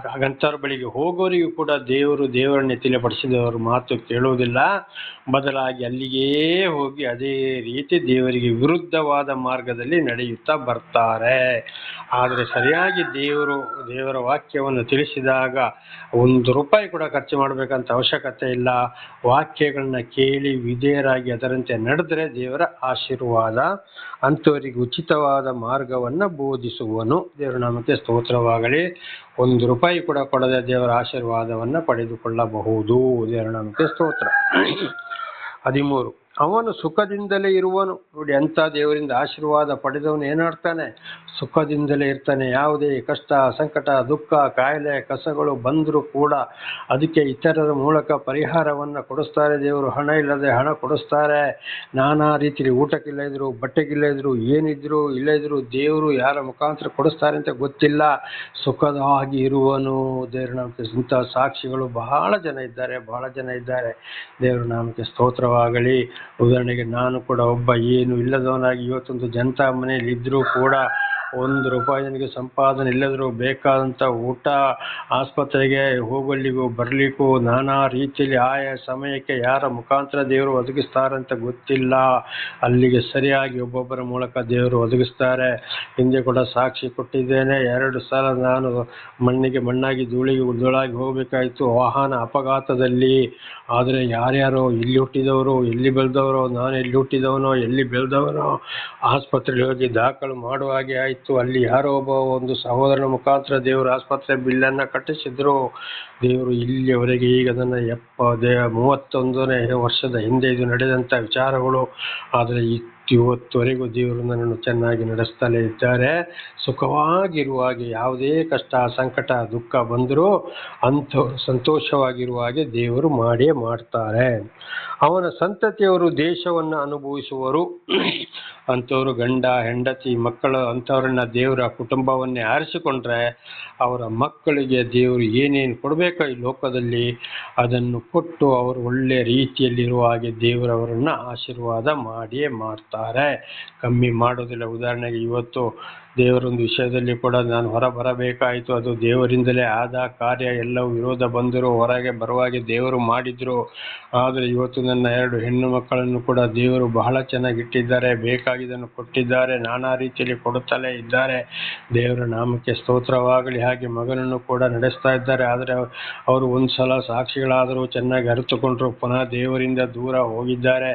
ಹಾಗಂಥವ್ರ ಬಳಿಗೆ ಹೋಗೋರಿಗೂ ಕೂಡ ದೇವರನ್ನೇ ತಿಳಿಪಡಿಸಿದವರು ಮಾತು ಕೇಳುವುದಿಲ್ಲ. ಬದಲಾಗಿ ಅಲ್ಲಿಗೇ ಹೋಗಿ ಅದೇ ರೀತಿ ದೇವರಿಗೆ ವಿರುದ್ಧವಾದ ಮಾರ್ಗದಲ್ಲಿ ನಡೆಯುತ್ತಾ ಬರ್ತಾರೆ. ಆದರೆ ಸರಿಯಾಗಿ ದೇವರ ವಾಕ್ಯವನ್ನು ತಿಳಿಸಿದಾಗ ₹1 ಕೂಡ ಖರ್ಚು ಮಾಡಬೇಕಂತ ಅವಶ್ಯಕತೆ ಇಲ್ಲ. ವಾಕ್ಯಗಳನ್ನ ಕೇಳಿ ವಿಧೇಯರಾಗಿ ಅದರಂತೆ ನಡೆದರೆ ದೇವರ ಆಶೀರ್ವಾದ. ಅಂಥವರಿಗೆ ಉಚಿತವಾದ ಮಾರ್ಗವನ್ನು ಬೋಧಿಸುವನು. ದೇವರ ನಾಮಕ್ಕೆ ಸ್ತೋತ್ರವಾಗಲಿ. ₹1 ಕೂಡ ಕೊಡದೆ ದೇವರ ಆಶೀರ್ವಾದವನ್ನು ಪಡೆದುಕೊಳ್ಳಬಹುದು. ದೇವರ ನಾಮಕ್ಕೆ ಸ್ತೋತ್ರ. 13. ಅವನು ಸುಖದಿಂದಲೇ ಇರುವನು. ನೋಡಿ, ಅಂಥ ದೇವರಿಂದ ಆಶೀರ್ವಾದ ಪಡೆದವನು ಏನಾಡ್ತಾನೆ? ಸುಖದಿಂದಲೇ ಇರ್ತಾನೆ. ಯಾವುದೇ ಕಷ್ಟ, ಸಂಕಟ, ದುಃಖ, ಕಾಯಿಲೆ, ಕಸಗಳು ಬಂದರೂ ಕೂಡ ಅದಕ್ಕೆ ಇತರರ ಮೂಲಕ ಪರಿಹಾರವನ್ನು ಕೊಡಿಸ್ತಾರೆ. ದೇವರು ಹಣ ಇಲ್ಲದೆ ಹಣ ಕೊಡಿಸ್ತಾರೆ. ನಾನಾ ರೀತಿಯಲ್ಲಿ ಊಟಕ್ಕಿಲ್ಲ ಇದ್ರು, ಬಟ್ಟೆಗಿಲ್ಲ ಇದ್ರು, ಏನಿದ್ರು ಇಲ್ಲ ಇದ್ರು ದೇವರು ಯಾರ ಮುಖಾಂತರ ಕೊಡಿಸ್ತಾರೆ ಅಂತ ಗೊತ್ತಿಲ್ಲ. ಸುಖವಾಗಿ ಇರುವನು. ದೇವರ ನಾಮಕ್ಕೆ ಇಂಥ ಸಾಕ್ಷಿಗಳು ಬಹಳ ಜನ ಇದ್ದಾರೆ. ದೇವರ ನಾಮಕ್ಕೆ ಸ್ತೋತ್ರವಾಗಲಿ. ಉದಾಹರಣೆಗೆ ನಾನು ಕೂಡ ಒಬ್ಬ ಏನು ಇಲ್ಲದವನಾಗಿ ಇವತ್ತೊಂದು ಜನತಾ ಮನೆಯಲ್ಲಿ ಇದ್ದರೂ ಕೂಡ ₹1 ನನಗೆ ಸಂಪಾದನೆ ಇಲ್ಲದರೂ ಬೇಕಾದಂಥ ಊಟ, ಆಸ್ಪತ್ರೆಗೆ ಹೋಗಲಿಗೂ ಬರಲಿಕ್ಕೂ ನಾನಾ ರೀತಿಯಲ್ಲಿ ಆಯಾ ಸಮಯಕ್ಕೆ ಯಾರ ಮುಖಾಂತರ ದೇವರು ಒದಗಿಸ್ತಾರಂತ ಗೊತ್ತಿಲ್ಲ. ಅಲ್ಲಿಗೆ ಸರಿಯಾಗಿ ಒಬ್ಬೊಬ್ಬರ ಮೂಲಕ ದೇವರು ಒದಗಿಸ್ತಾರೆ. ಹಿಂದೆ ಕೂಡ ಸಾಕ್ಷಿ ಕೊಟ್ಟಿದ್ದೇನೆ. 2 ಸಲ ನಾನು ಮಣ್ಣಾಗಿ ಧೂಳಿಗೆ ಧೂಳಾಗಿ ಹೋಗಬೇಕಾಯಿತು ವಾಹನ ಅಪಘಾತದಲ್ಲಿ. ಆದರೆ ಯಾರ್ಯಾರೋ ಇಲ್ಲಿ ಹುಟ್ಟಿದವರು, ಎಲ್ಲಿ ಬೆಳೆದವರು, ನಾನು ಎಲ್ಲಿ ಹುಟ್ಟಿದವನೋ ಎಲ್ಲಿ ಬೆಳೆದವನೋ ಆಸ್ಪತ್ರೆಗೆ ಹೋಗಿ ದಾಖಲು ಮಾಡುವ ಹಾಗೆ ಆಯಿತು. ಅಲ್ಲಿ ಯಾರೋ ಒಂದು ಸಹೋದರನ ಮುಖಾಂತರ ದೇವರು ಆಸ್ಪತ್ರೆ ಬಿಲ್ಲನ್ನು ಕಟ್ಟಿಸಿದ್ರು. ದೇವರು ಇಲ್ಲಿಯವರೆಗೆ ಈಗ ನನ್ನ 31ನೇ ವರ್ಷದ ಹಿಂದೆ ಇದು ನಡೆದಂಥ ವಿಚಾರಗಳು. ಆದರೆ ಇವತ್ತುವರೆಗೂ ದೇವರು ನನ್ನನ್ನು ಚೆನ್ನಾಗಿ ನಡೆಸ್ತಲೇ ಇದ್ದಾರೆ. ಸುಖವಾಗಿರುವ ಹಾಗೆ, ಯಾವುದೇ ಕಷ್ಟ ಸಂಕಟ ದುಃಖ ಬಂದರೂ ಅಂಥವ್ರು ಸಂತೋಷವಾಗಿರುವ ಹಾಗೆ ದೇವರು ಮಾಡೇ ಮಾಡ್ತಾರೆ. ಅವನ ಸಂತತಿಯವರು ದೇಶವನ್ನು ಅನುಭವಿಸುವರು. ಅಂಥವರು ಗಂಡ ಹೆಂಡತಿ ಮಕ್ಕಳು ಅಂಥವ್ರನ್ನ ದೇವರ ಕುಟುಂಬವನ್ನೇ ಆರಿಸಿಕೊಂಡ್ರೆ ಅವರ ಮಕ್ಕಳಿಗೆ ದೇವರು ಏನೇನು ಕೊಡಬೇಕೋ ಈ ಲೋಕದಲ್ಲಿ ಅದನ್ನು ಕೊಟ್ಟು ಅವರು ಒಳ್ಳೆಯ ರೀತಿಯಲ್ಲಿರುವ ಹಾಗೆ ದೇವರವರನ್ನು ಆಶೀರ್ವಾದ ಮಾಡಿಯೇ ಮಾಡ್ತಾರೆ. ಕಮ್ಮಿ ಮಾಡೋದಿಲ್ಲ. ಉದಾಹರಣೆಗೆ ಇವತ್ತು ದೇವರೊಂದು ವಿಷಯದಲ್ಲಿ ಕೂಡ ನಾನು ಹೊರ ಬರಬೇಕಾಯಿತು. ಅದು ದೇವರಿಂದಲೇ ಆದ ಕಾರ್ಯ. ಎಲ್ಲವೂ ವಿರೋಧ ಬಂದರೂ ಹೊರಗೆ ಬರುವಾಗೆ ದೇವರು ಮಾಡಿದ್ರು. ಆದರೆ ಇವತ್ತು ನನ್ನ 2 ಹೆಣ್ಣು ಮಕ್ಕಳನ್ನು ಕೂಡ ದೇವರು ಬಹಳ ಚೆನ್ನಾಗಿಟ್ಟಿದ್ದಾರೆ. ಬೇಕಾಗಿದ್ದನ್ನು ಕೊಟ್ಟಿದ್ದಾರೆ. ನಾನಾ ರೀತಿಯಲ್ಲಿ ಕೊಡುತ್ತಲೇ ಇದ್ದಾರೆ. ದೇವರ ನಾಮಕ್ಕೆ ಸ್ತೋತ್ರವಾಗಲಿ. ಹಾಗೆ ಮಗನನ್ನು ಕೂಡ ನಡೆಸ್ತಾ ಇದ್ದಾರೆ. ಆದರೆ ಅವರು ಒಂದು ಸಲ ಸಾಕ್ಷಿಗಳಾದರೂ ಚೆನ್ನಾಗಿ ಅರಿತುಕೊಂಡ್ರು, ಪುನಃ ದೇವರಿಂದ ದೂರ ಹೋಗಿದ್ದಾರೆ.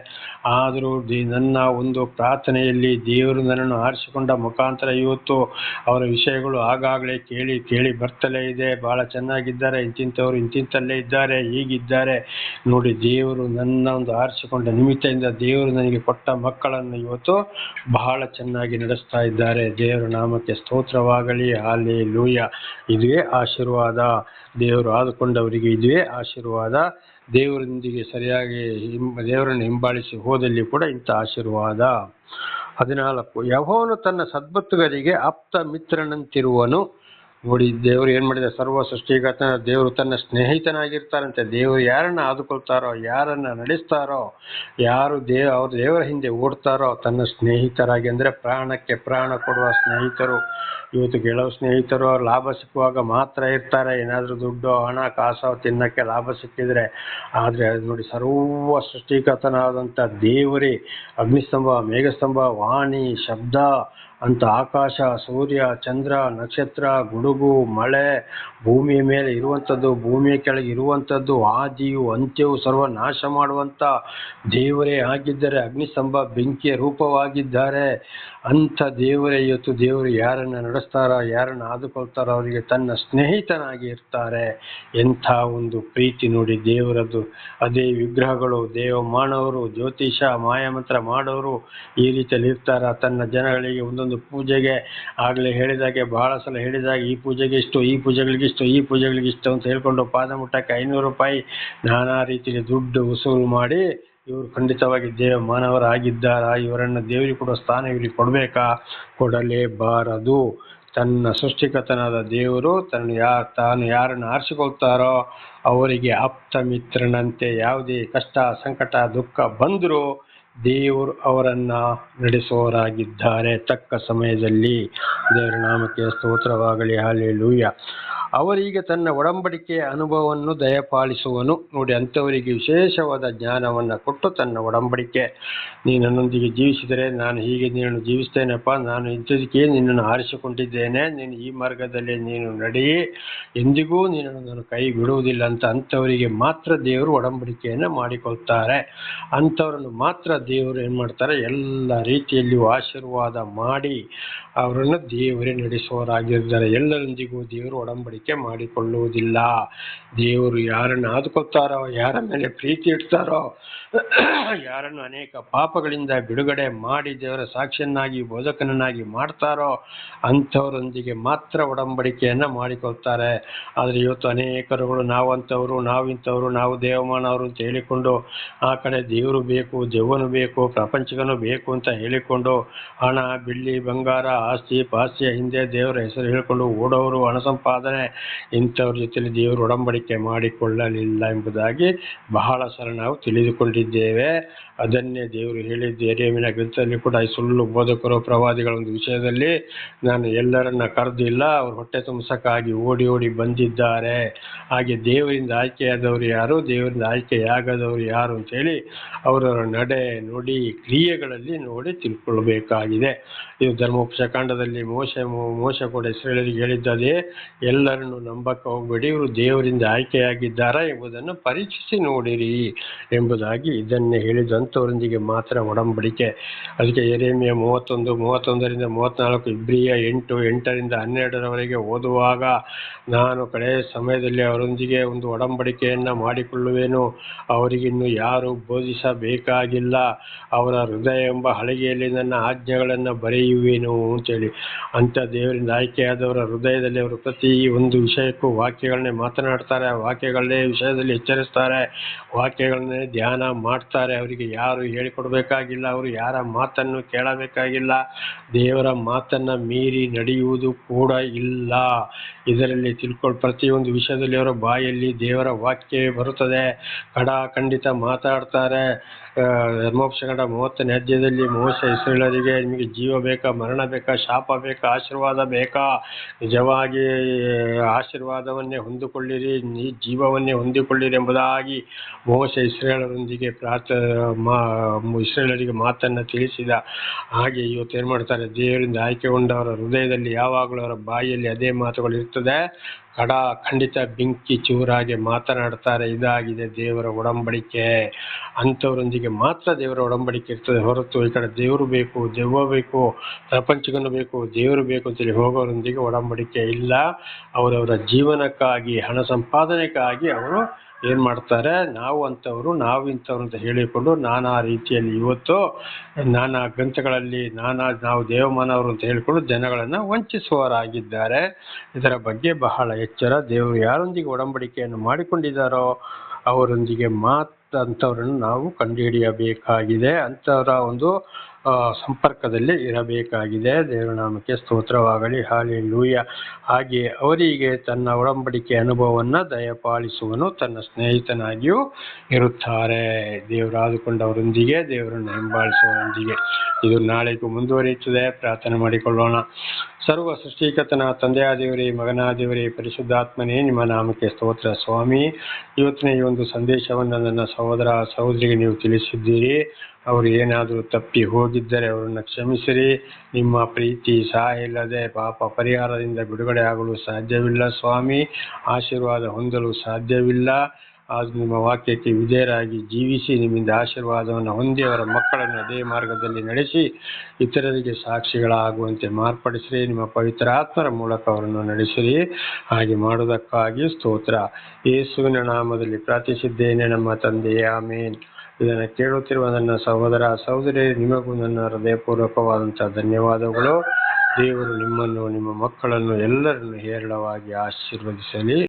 ಆದರೂ ನನ್ನ ಒಂದು ಪ್ರಾರ್ಥನೆಯಲ್ಲಿ ದೇವರು ನನ್ನನ್ನು ಆರಿಸಿಕೊಂಡ ಮುಖಾಂತರ ಇವತ್ತು ಅವರ ವಿಷಯಗಳು ಆಗಾಗಲೇ ಕೇಳಿ ಬರ್ತಲೇ ಇದೆ. ಬಹಳ ಚೆನ್ನಾಗಿದ್ದಾರೆ. ಇಂತಿಂಥವ್ರು ಇಂತಿಂತಲ್ಲೇ ಇದ್ದಾರೆ, ಹೀಗಿದ್ದಾರೆ. ನೋಡಿ, ದೇವರು ನನ್ನ ಒಂದು ಆರಿಸಿಕೊಂಡ ನಿಮಿತ್ತದಿಂದ ದೇವರು ನನಗೆ ಕೊಟ್ಟ ಮಕ್ಕಳನ್ನು ಇವತ್ತು ಬಹಳ ಚೆನ್ನಾಗಿ ನಡೆಸ್ತಾ ಇದ್ದಾರೆ. ದೇವರ ನಾಮಕ್ಕೆ ಸ್ತೋತ್ರವಾಗಲಿ. ಹಲ್ಲೆಲೂಯಾ. ಇದುವೇ ಆಶೀರ್ವಾದ. ದೇವರು ಆದುಕೊಂಡವರಿಗೆ ಇದುವೇ ಆಶೀರ್ವಾದ. ದೇವರೊಂದಿಗೆ ಸರಿಯಾಗಿ ದೇವರನ್ನು ಹಿಂಬಾಲಿಸಿ ಹೋದಲ್ಲಿ ಕೂಡ ಇಂಥ ಆಶೀರ್ವಾದ. 14 ಯೆಹೋವನು ತನ್ನ ಸದ್ಭಕ್ತರಿಗೆ ಆಪ್ತ ಮಿತ್ರನಂತಿರುವನು. ನೋಡಿ, ದೇವರು ಏನು ಮಾಡಿದ, ಸರ್ವ ಸೃಷ್ಟಿಗತನ ದೇವರು ತನ್ನ ಸ್ನೇಹಿತನಾಗಿರ್ತಾರಂತೆ. ದೇವರು ಯಾರನ್ನ ಆದುಕೊಳ್ತಾರೋ, ಯಾರನ್ನ ನಡೆಸ್ತಾರೋ, ಯಾರು ಅವ್ರ ದೇವರ ಹಿಂದೆ ಓಡ್ತಾರೋ ತನ್ನ ಸ್ನೇಹಿತರಾಗಿ, ಅಂದರೆ ಪ್ರಾಣಕ್ಕೆ ಪ್ರಾಣ ಕೊಡುವ ಸ್ನೇಹಿತರು. ಇವತ್ತು ಕೆಲವು ಸ್ನೇಹಿತರು ಅವ್ರು ಲಾಭ ಸಿಕ್ಕುವಾಗ ಮಾತ್ರ ಇರ್ತಾರೆ. ಏನಾದರೂ ದುಡ್ಡು ಹಣ ಕಾಸು ತಿನ್ನಕ್ಕೆ ಲಾಭ ಸಿಕ್ಕಿದ್ರೆ. ಆದರೆ ನೋಡಿ, ಸರ್ವ ಸೃಷ್ಟಿಕರ್ತನಾದಂಥ ದೇವರೇ ಅಗ್ನಿಸ್ತಂಭ, ಮೇಘಸ್ತಂಭ, ವಾಣಿ, ಶಬ್ದ ಅಂತ ಆಕಾಶ, ಸೂರ್ಯ, ಚಂದ್ರ, ನಕ್ಷತ್ರ, ಗುಡುಗು, ಮಳೆ, ಭೂಮಿಯ ಮೇಲೆ ಇರುವಂಥದ್ದು, ಭೂಮಿಯ ಕೆಳಗೆ ಇರುವಂಥದ್ದು, ಆದಿಯು ಅಂತ್ಯವು ಸರ್ವನಾಶ ಮಾಡುವಂಥ ದೇವರೇ ಆಗಿದ್ದಾರೆ. ಅಗ್ನಿಸ್ತಂಭ ಬೆಂಕಿಯ ರೂಪವಾಗಿದ್ದಾರೆ. ಅಂಥ ದೇವರೇ ಇವತ್ತು ದೇವರು ಯಾರನ್ನು ನಡೆಸ್ತಾರೋ, ಯಾರನ್ನು ಆದುಕೊಳ್ತಾರೋ ಅವರಿಗೆ ತನ್ನ ಸ್ನೇಹಿತನಾಗಿ ಇರ್ತಾರೆ. ಎಂಥ ಒಂದು ಪ್ರೀತಿ ನೋಡಿ ದೇವರದ್ದು. ಅದೇ ವಿಗ್ರಹಗಳು, ದೇವಮಾನವರು, ಜ್ಯೋತಿಷ, ಮಾಯಮಂತ್ರ ಮಾಡೋರು ಈ ರೀತಿಯಲ್ಲಿ ಇರ್ತಾರ. ತನ್ನ ಜನಗಳಿಗೆ ಒಂದೊಂದು ಪೂಜೆಗೆ ಆಗಲೇ ಹೇಳಿದಾಗೆ, ಬಹಳ ಸಲ ಹೇಳಿದಾಗ, ಈ ಪೂಜೆಗೆ ಇಷ್ಟು, ಈ ಪೂಜೆಗಳಿಗಿಷ್ಟು, ಈ ಪೂಜೆಗಳಿಗಿಷ್ಟು ಅಂತ ಹೇಳ್ಕೊಂಡು ಪಾದ ಮುಟ್ಟಕ್ಕೆ ₹500 ನಾನಾ ರೀತಿಯಲ್ಲಿ ದುಡ್ಡು ವಸೂಲು ಮಾಡಿ ಇವರು ಖಂಡಿತವಾಗಿ ಮಾನವರಾಗಿದ್ದಾರಾ? ಇವರನ್ನು ದೇವರಿಗೆ ಕೊಡೋ ಸ್ಥಾನ ಇವರಿಗೆ ಕೊಡಬೇಕಾ? ಕೊಡಲೇಬಾರದು. ತನ್ನ ಸೃಷ್ಟಿಕರ್ತನಾದ ದೇವರು ತಾನು ಯಾರನ್ನು ಆರಿಸಿಕೊಳ್ತಾರೋ ಅವರಿಗೆ ಆಪ್ತ ಮಿತ್ರನಂತೆ. ಯಾವುದೇ ಕಷ್ಟ ಸಂಕಟ ದುಃಖ ಬಂದರೂ ದೇವರು ಅವರನ್ನು ನಡೆಸೋರಾಗಿದ್ದಾರೆ ತಕ್ಕ ಸಮಯದಲ್ಲಿ. ದೇವರ ನಾಮಕ್ಕೆ ಸ್ತೋತ್ರವಾಗಲಿ. ಹಲ್ಲೆಲೂಯಾ. ಅವರಿಗೆ ತನ್ನ ಒಡಂಬಡಿಕೆಯ ಅನುಭವವನ್ನು ದಯಪಾಲಿಸುವನು. ನೋಡಿ, ಅಂಥವರಿಗೆ ವಿಶೇಷವಾದ ಜ್ಞಾನವನ್ನು ಕೊಟ್ಟು ತನ್ನ ಒಡಂಬಡಿಕೆ, ನೀನು ನನ್ನೊಂದಿಗೆ ಜೀವಿಸಿದರೆ ನಾನು ಹೀಗೆ ನೀನು ಜೀವಿಸ್ತೇನಪ್ಪ, ನಾನು ಇಂಥದಕ್ಕೆ ನಿನ್ನನ್ನು ಆರಿಸಿಕೊಂಡಿದ್ದೇನೆ, ನೀನು ಈ ಮಾರ್ಗದಲ್ಲಿ ನೀನು ನಡಿ, ಎಂದಿಗೂ ನಿನ್ನನ್ನು ನಾನು ಕೈ ಬಿಡುವುದಿಲ್ಲ ಅಂತ ಅಂಥವರಿಗೆ ಮಾತ್ರ ದೇವರು ಒಡಂಬಡಿಕೆಯನ್ನು ಮಾಡಿಕೊಳ್ತಾರೆ. ಅಂಥವ್ರನ್ನು ಮಾತ್ರ ದೇವರು ಏನು ಮಾಡ್ತಾರೆ, ಎಲ್ಲ ರೀತಿಯಲ್ಲಿಯೂ ಆಶೀರ್ವಾದ ಮಾಡಿ ಅವರನ್ನು ದೇವರೇ ನಡೆಸುವವರಾಗಿದ್ದಾರೆ. ಎಲ್ಲರೊಂದಿಗೂ ದೇವರು ಒಡಂಬಡಿಕೆ ಮಾಡಿಕೊಳ್ಳುವುದಿಲ್ಲ. ದೇವರು ಯಾರನ್ನು ಆದುಕೊಳ್ತಾರೋ, ಯಾರ ಮೇಲೆ ಪ್ರೀತಿ ಇಡ್ತಾರೋ, ಯಾರನ್ನು ಅನೇಕ ಪಾಪಗಳಿಂದ ಬಿಡುಗಡೆ ಮಾಡಿ ದೇವರ ಸಾಕ್ಷಿಯನ್ನಾಗಿ ಬೋಧಕನನ್ನಾಗಿ ಮಾಡ್ತಾರೋ ಅಂಥವರೊಂದಿಗೆ ಮಾತ್ರ ಒಡಂಬಡಿಕೆಯನ್ನು ಮಾಡಿಕೊಳ್ತಾರೆ. ಆದರೆ ಇವತ್ತು ಅನೇಕರುಗಳು ನಾವಂಥವರು, ನಾವಿಂಥವರು, ನಾವು ದೇವಮಾನವರು ಅಂತ ಹೇಳಿಕೊಂಡು ಆ ಕಡೆ ದೇವರು ಬೇಕು, ದೆವ್ವನು ಬೇಕು, ಪ್ರಪಂಚಕನು ಬೇಕು ಅಂತ ಹೇಳಿಕೊಂಡು ಹಣ ಬೆಳ್ಳಿ ಬಂಗಾರ ಆಸ್ತಿ ಪಾಸ್ತಿಯ ಹಿಂದೆ ದೇವರ ಹೆಸರು ಹೇಳಿಕೊಂಡು ಓಡೋರು, ಹಣ ಸಂಪಾದನೆ ಇಂಥವ್ರ ಜೊತೆಲಿ ದೇವರು ಒಡಂಬಡಿಕೆ ಮಾಡಿಕೊಳ್ಳಲಿಲ್ಲ ಎಂಬುದಾಗಿ ಬಹಳ ಸಲ ನಾವು ತಿಳಿದುಕೊಂಡಿದ್ದೇವೆ. ಅದನ್ನೇ ದೇವರು ಹೇಳಿದ್ದು ಯೆರೆಮೀಯನ ಗ್ರಂಥದಲ್ಲಿ ಕೂಡ, ಈ ಸುಳ್ಳು ಬೋಧಕರು ಪ್ರವಾದಿಗಳ ಒಂದು ವಿಷಯದಲ್ಲಿ ನಾನು ಎಲ್ಲರನ್ನ ಕರೆದಿಲ್ಲ, ಅವರು ಹೊಟ್ಟೆ ತುಂಬಿಸಕ್ಕಾಗಿ ಓಡಿ ಓಡಿ ಬಂದಿದ್ದಾರೆ. ಹಾಗೆ ದೇವರಿಂದ ಆಯ್ಕೆಯಾದವರು ಯಾರು, ದೇವರಿಂದ ಆಯ್ಕೆಯಾಗದವರು ಯಾರು ಅಂತೇಳಿ ಅವರವರ ನಡೆ ನುಡಿ ಕ್ರಿಯೆಗಳಲ್ಲಿ ನೋಡಿ ತಿಳ್ಕೊಳ್ಬೇಕಾಗಿದೆ. ಇದು ಧರ್ಮೋಪದೇಶಕಾಂಡದಲ್ಲಿ ಮೋಶ ಕೂಡ ಇಸ್ರಾಯೇಲರಿಗೆ ಹೇಳಿದ್ದದೇ, ಎಲ್ಲರನ್ನು ನಂಬಕ್ಕೆ ಹೋಗಬೇಡಿ, ಇವರು ದೇವರಿಂದ ಆಯ್ಕೆಯಾಗಿದ್ದಾರಾ ಎಂಬುದನ್ನು ಪರೀಕ್ಷಿಸಿ ನೋಡಿರಿ ಎಂಬುದಾಗಿ ಇದನ್ನೇ ಹೇಳಿದಂಥವರೊಂದಿಗೆ ಮಾತ್ರ ಒಡಂಬಡಿಕೆ. ಅದಕ್ಕೆ ಯೆರೆಮೀಯ 31:31ರಿಂದ 34, ಇಬ್ರಿಯ 8:8ರಿಂದ 12ರವರೆಗೆ ಓದುವಾಗ, ನಾನು ಕಡೆ ಸಮಯದಲ್ಲಿ ಅವರೊಂದಿಗೆ ಒಂದು ಒಡಂಬಡಿಕೆಯನ್ನ ಮಾಡಿಕೊಳ್ಳುವೆನು, ಅವರಿಗಿನ್ನು ಯಾರು ಬೋಧಿಸಬೇಕಾಗಿಲ್ಲ, ಅವರ ಹೃದಯ ಎಂಬ ಹಲಗೆಯಲ್ಲಿ ನನ್ನ ಆಜ್ಞೆಗಳನ್ನು ಬರೆಯುವೆನು ಅಂತೇಳಿ. ಅಂತ ದೇವರಿಂದ ಆಯ್ಕೆಯಾದವರ ಹೃದಯದಲ್ಲಿ ಅವರು ಪ್ರತಿ ಒಂದು ವಿಷಯಕ್ಕೂ ವಾಕ್ಯಗಳನ್ನೇ ಮಾತನಾಡ್ತಾರೆ, ವಾಕ್ಯಗಳನ್ನೇ ವಿಷಯದಲ್ಲಿ ಎಚ್ಚರಿಸ್ತಾರೆ, ವಾಕ್ಯಗಳನ್ನೇ ಧ್ಯಾನ ಮಾಡ್ತಾರೆ. ಅವರಿಗೆ ಯಾರು ಹೇಳಿಕೊಡ್ಬೇಕಾಗಿಲ್ಲ, ಅವರು ಯಾರ ಮಾತನ್ನು ಕೇಳಬೇಕಾಗಿಲ್ಲ, ದೇವರ ಮಾತನ್ನ ಮೀರಿ ನಡೆಯುವುದು ಕೂಡ ಇಲ್ಲ. ಇದರಲ್ಲಿ ಪ್ರತಿಯೊಂದು ವಿಷಯದಲ್ಲಿ ಅವರ ಬಾಯಲ್ಲಿ ದೇವರ ವಾಕ್ಯವೇ ಬರುತ್ತದೆ, ಖಂಡಿತ ಮಾತಾಡ್ತಾರೆ. ಧರ್ಮೋಪದೇಶಕಾಂಡ 30ನೇ ಅಧ್ಯಾಯದಲ್ಲಿ ಮೋಶ ಇಸ್ರಾಯೇಲರಿಗೆ, ನಿಮಗೆ ಜೀವ ಬೇಕಾ, ಮರಣ ಬೇಕಾ, ಶಾಪ ಬೇಕಾ, ಆಶೀರ್ವಾದ ಬೇಕಾ, ನಿಜವಾಗಿ ಆಶೀರ್ವಾದವನ್ನೇ ಹೊಂದಿಕೊಳ್ಳಿರಿ, ಜೀವವನ್ನೇ ಹೊಂದಿಕೊಳ್ಳಿರಿ ಎಂಬುದಾಗಿ ಮೋಶ ಇಸ್ರಾಯೇಲರೊಂದಿಗೆ ಇಸ್ರಾಯೇಲರಿಗೆ ಮಾತನ್ನು ತಿಳಿಸಿದ. ಹಾಗೆ ಇವತ್ತು ಏನು ಮಾಡ್ತಾರೆ, ದೇವರಿಂದ ಆಯ್ಕೆಗೊಂಡವರ ಹೃದಯದಲ್ಲಿ ಯಾವಾಗಲೂ ಅವರ ಬಾಯಿಯಲ್ಲಿ ಅದೇ ಮಾತುಗಳು ಇರ್ತದೆ, ಖಂಡಿತ ಬೆಂಕಿ ಚೂರಾಗಿ ಮಾತನಾಡ್ತಾರೆ. ಇದಾಗಿದೆ ದೇವರ ಒಡಂಬಡಿಕೆ. ಅಂಥವರೊಂದಿಗೆ ಮಾತ್ರ ದೇವರ ಒಡಂಬಡಿಕೆ ಇರ್ತದೆ ಹೊರತು ಈ ಕಡೆ ದೇವರು ಬೇಕು, ದೆವ್ವ ಬೇಕು, ಪ್ರಪಂಚವನ್ನು ಬೇಕು, ದೇವರು ಬೇಕು ಅಂತೇಳಿ ಹೋಗೋರೊಂದಿಗೆ ಒಡಂಬಡಿಕೆ ಇಲ್ಲ. ಅವರವರ ಜೀವನಕ್ಕಾಗಿ, ಹಣ ಸಂಪಾದನೆಗಾಗಿ ಅವರು ಏನು ಮಾಡ್ತಾರೆ, ನಾವು ಇಂಥವ್ರು ಅಂತ ಹೇಳಿಕೊಂಡು ನಾನಾ ರೀತಿಯಲ್ಲಿ ಇವತ್ತು ನಾನಾ ಗ್ರಂಥಗಳಲ್ಲಿ ನಾವು ದೇವಮಾನವರು ಅಂತ ಹೇಳಿಕೊಂಡು ಜನಗಳನ್ನು ವಂಚಿಸುವವರಾಗಿದ್ದಾರೆ. ಇದರ ಬಗ್ಗೆ ಬಹಳ ಎಚ್ಚರ. ದೇವರು ಯಾರೊಂದಿಗೆ ಒಡಂಬಡಿಕೆಯನ್ನು ಮಾಡಿಕೊಂಡಿದ್ದಾರೋ ಅವರೊಂದಿಗೆ ಮಾತ್ರ ಅಂಥವರನ್ನು ನಾವು ಕಂಡುಹಿಡಿಯಬೇಕಾಗಿದೆ, ಅಂಥವರ ಒಂದು ಸಂಪರ್ಕದಲ್ಲಿ ಇರಬೇಕಾಗಿದೆ. ದೇವರ ನಾಮಕ್ಕೆ ಸ್ತೋತ್ರವಾಗಲಿ. ಹಲ್ಲೆಲೂಯಾ. ಹಾಗೆ ಅವರಿಗೆ ತನ್ನ ಒಡಂಬಡಿಕೆ ಅನುಭವವನ್ನು ದಯಪಾಲಿಸುವನು, ತನ್ನ ಸ್ನೇಹಿತನಾಗಿಯೂ ಇರುತ್ತಾರೆ. ದೇವರಾದುಕೊಂಡವರೊಂದಿಗೆ, ದೇವರನ್ನು ಹಿಂಬಾಲಿಸುವವರೊಂದಿಗೆ. ಇದು ನಾಳೆಗೂ ಮುಂದುವರಿಯುತ್ತದೆ. ಪ್ರಾರ್ಥನೆ ಮಾಡಿಕೊಳ್ಳೋಣ. ಸರ್ವ ಸೃಷ್ಟಿಕರ್ತನ ತಂದೆಯಾದ ದೇವರೇ, ಮಗನಾದ ದೇವರೇ, ಪರಿಶುದ್ಧಾತ್ಮನೇ, ನಿಮ್ಮ ನಾಮಕ್ಕೆ ಸ್ತೋತ್ರ ಸ್ವಾಮಿ. ಇವತ್ತಿನ ಈ ಒಂದು ಸಂದೇಶವನ್ನು ನನ್ನ ಸಹೋದರ ಸಹೋದರಿಗೆ ನೀವು ತಿಳಿಸಿದ್ದೀರಿ. ಅವರು ಏನಾದರೂ ತಪ್ಪಿ ಹೋಗಿದ್ದರೆ ಅವರನ್ನು ಕ್ಷಮಿಸಿರಿ. ನಿಮ್ಮ ಪ್ರೀತಿ ಸಹಾಯ ಇಲ್ಲದೆ ಪಾಪ ಪರಿಹಾರದಿಂದ ಬಿಡುಗಡೆ ಆಗಲು ಸಾಧ್ಯವಿಲ್ಲ ಸ್ವಾಮಿ, ಆಶೀರ್ವಾದ ಹೊಂದಲು ಸಾಧ್ಯವಿಲ್ಲ. ಅದು ನಿಮ್ಮ ವಾಕ್ಯಕ್ಕೆ ವಿಧೇಯರಾಗಿ ಜೀವಿಸಿ ನಿಮ್ಮಿಂದ ಆಶೀರ್ವಾದವನ್ನು ಹೊಂದಿ ಅವರ ಮಕ್ಕಳನ್ನು ಅದೇ ಮಾರ್ಗದಲ್ಲಿ ನಡೆಸಿ ಇತರರಿಗೆ ಸಾಕ್ಷಿಗಳಾಗುವಂತೆ ಮಾರ್ಪಡಿಸಿರಿ. ನಿಮ್ಮ ಪವಿತ್ರ ಆತ್ಮರ ಮೂಲಕ ಅವರನ್ನು ನಡೆಸಿರಿ. ಹಾಗೆ ಮಾಡುವುದಕ್ಕಾಗಿ ಸ್ತೋತ್ರ. ಯೇಸುವಿನ ನಾಮದಲ್ಲಿ ಪ್ರಾರ್ಥಿಸಿದ್ದೇನೆ ನಮ್ಮ ತಂದೆಯೇ, ಆಮೇನ್. ಇದನ್ನು ಕೇಳುತ್ತಿರುವ ನನ್ನ ಸಹೋದರ ಸಹೋದರಿ, ನಿಮಗೂ ನನ್ನ ಹೃದಯಪೂರ್ವಕವಾದಂಥ ಧನ್ಯವಾದಗಳು. ದೇವರು ನಿಮ್ಮನ್ನು, ನಿಮ್ಮ ಮಕ್ಕಳನ್ನು ಎಲ್ಲರನ್ನು ಹೇರಳವಾಗಿ ಆಶೀರ್ವದಿಸಲಿ.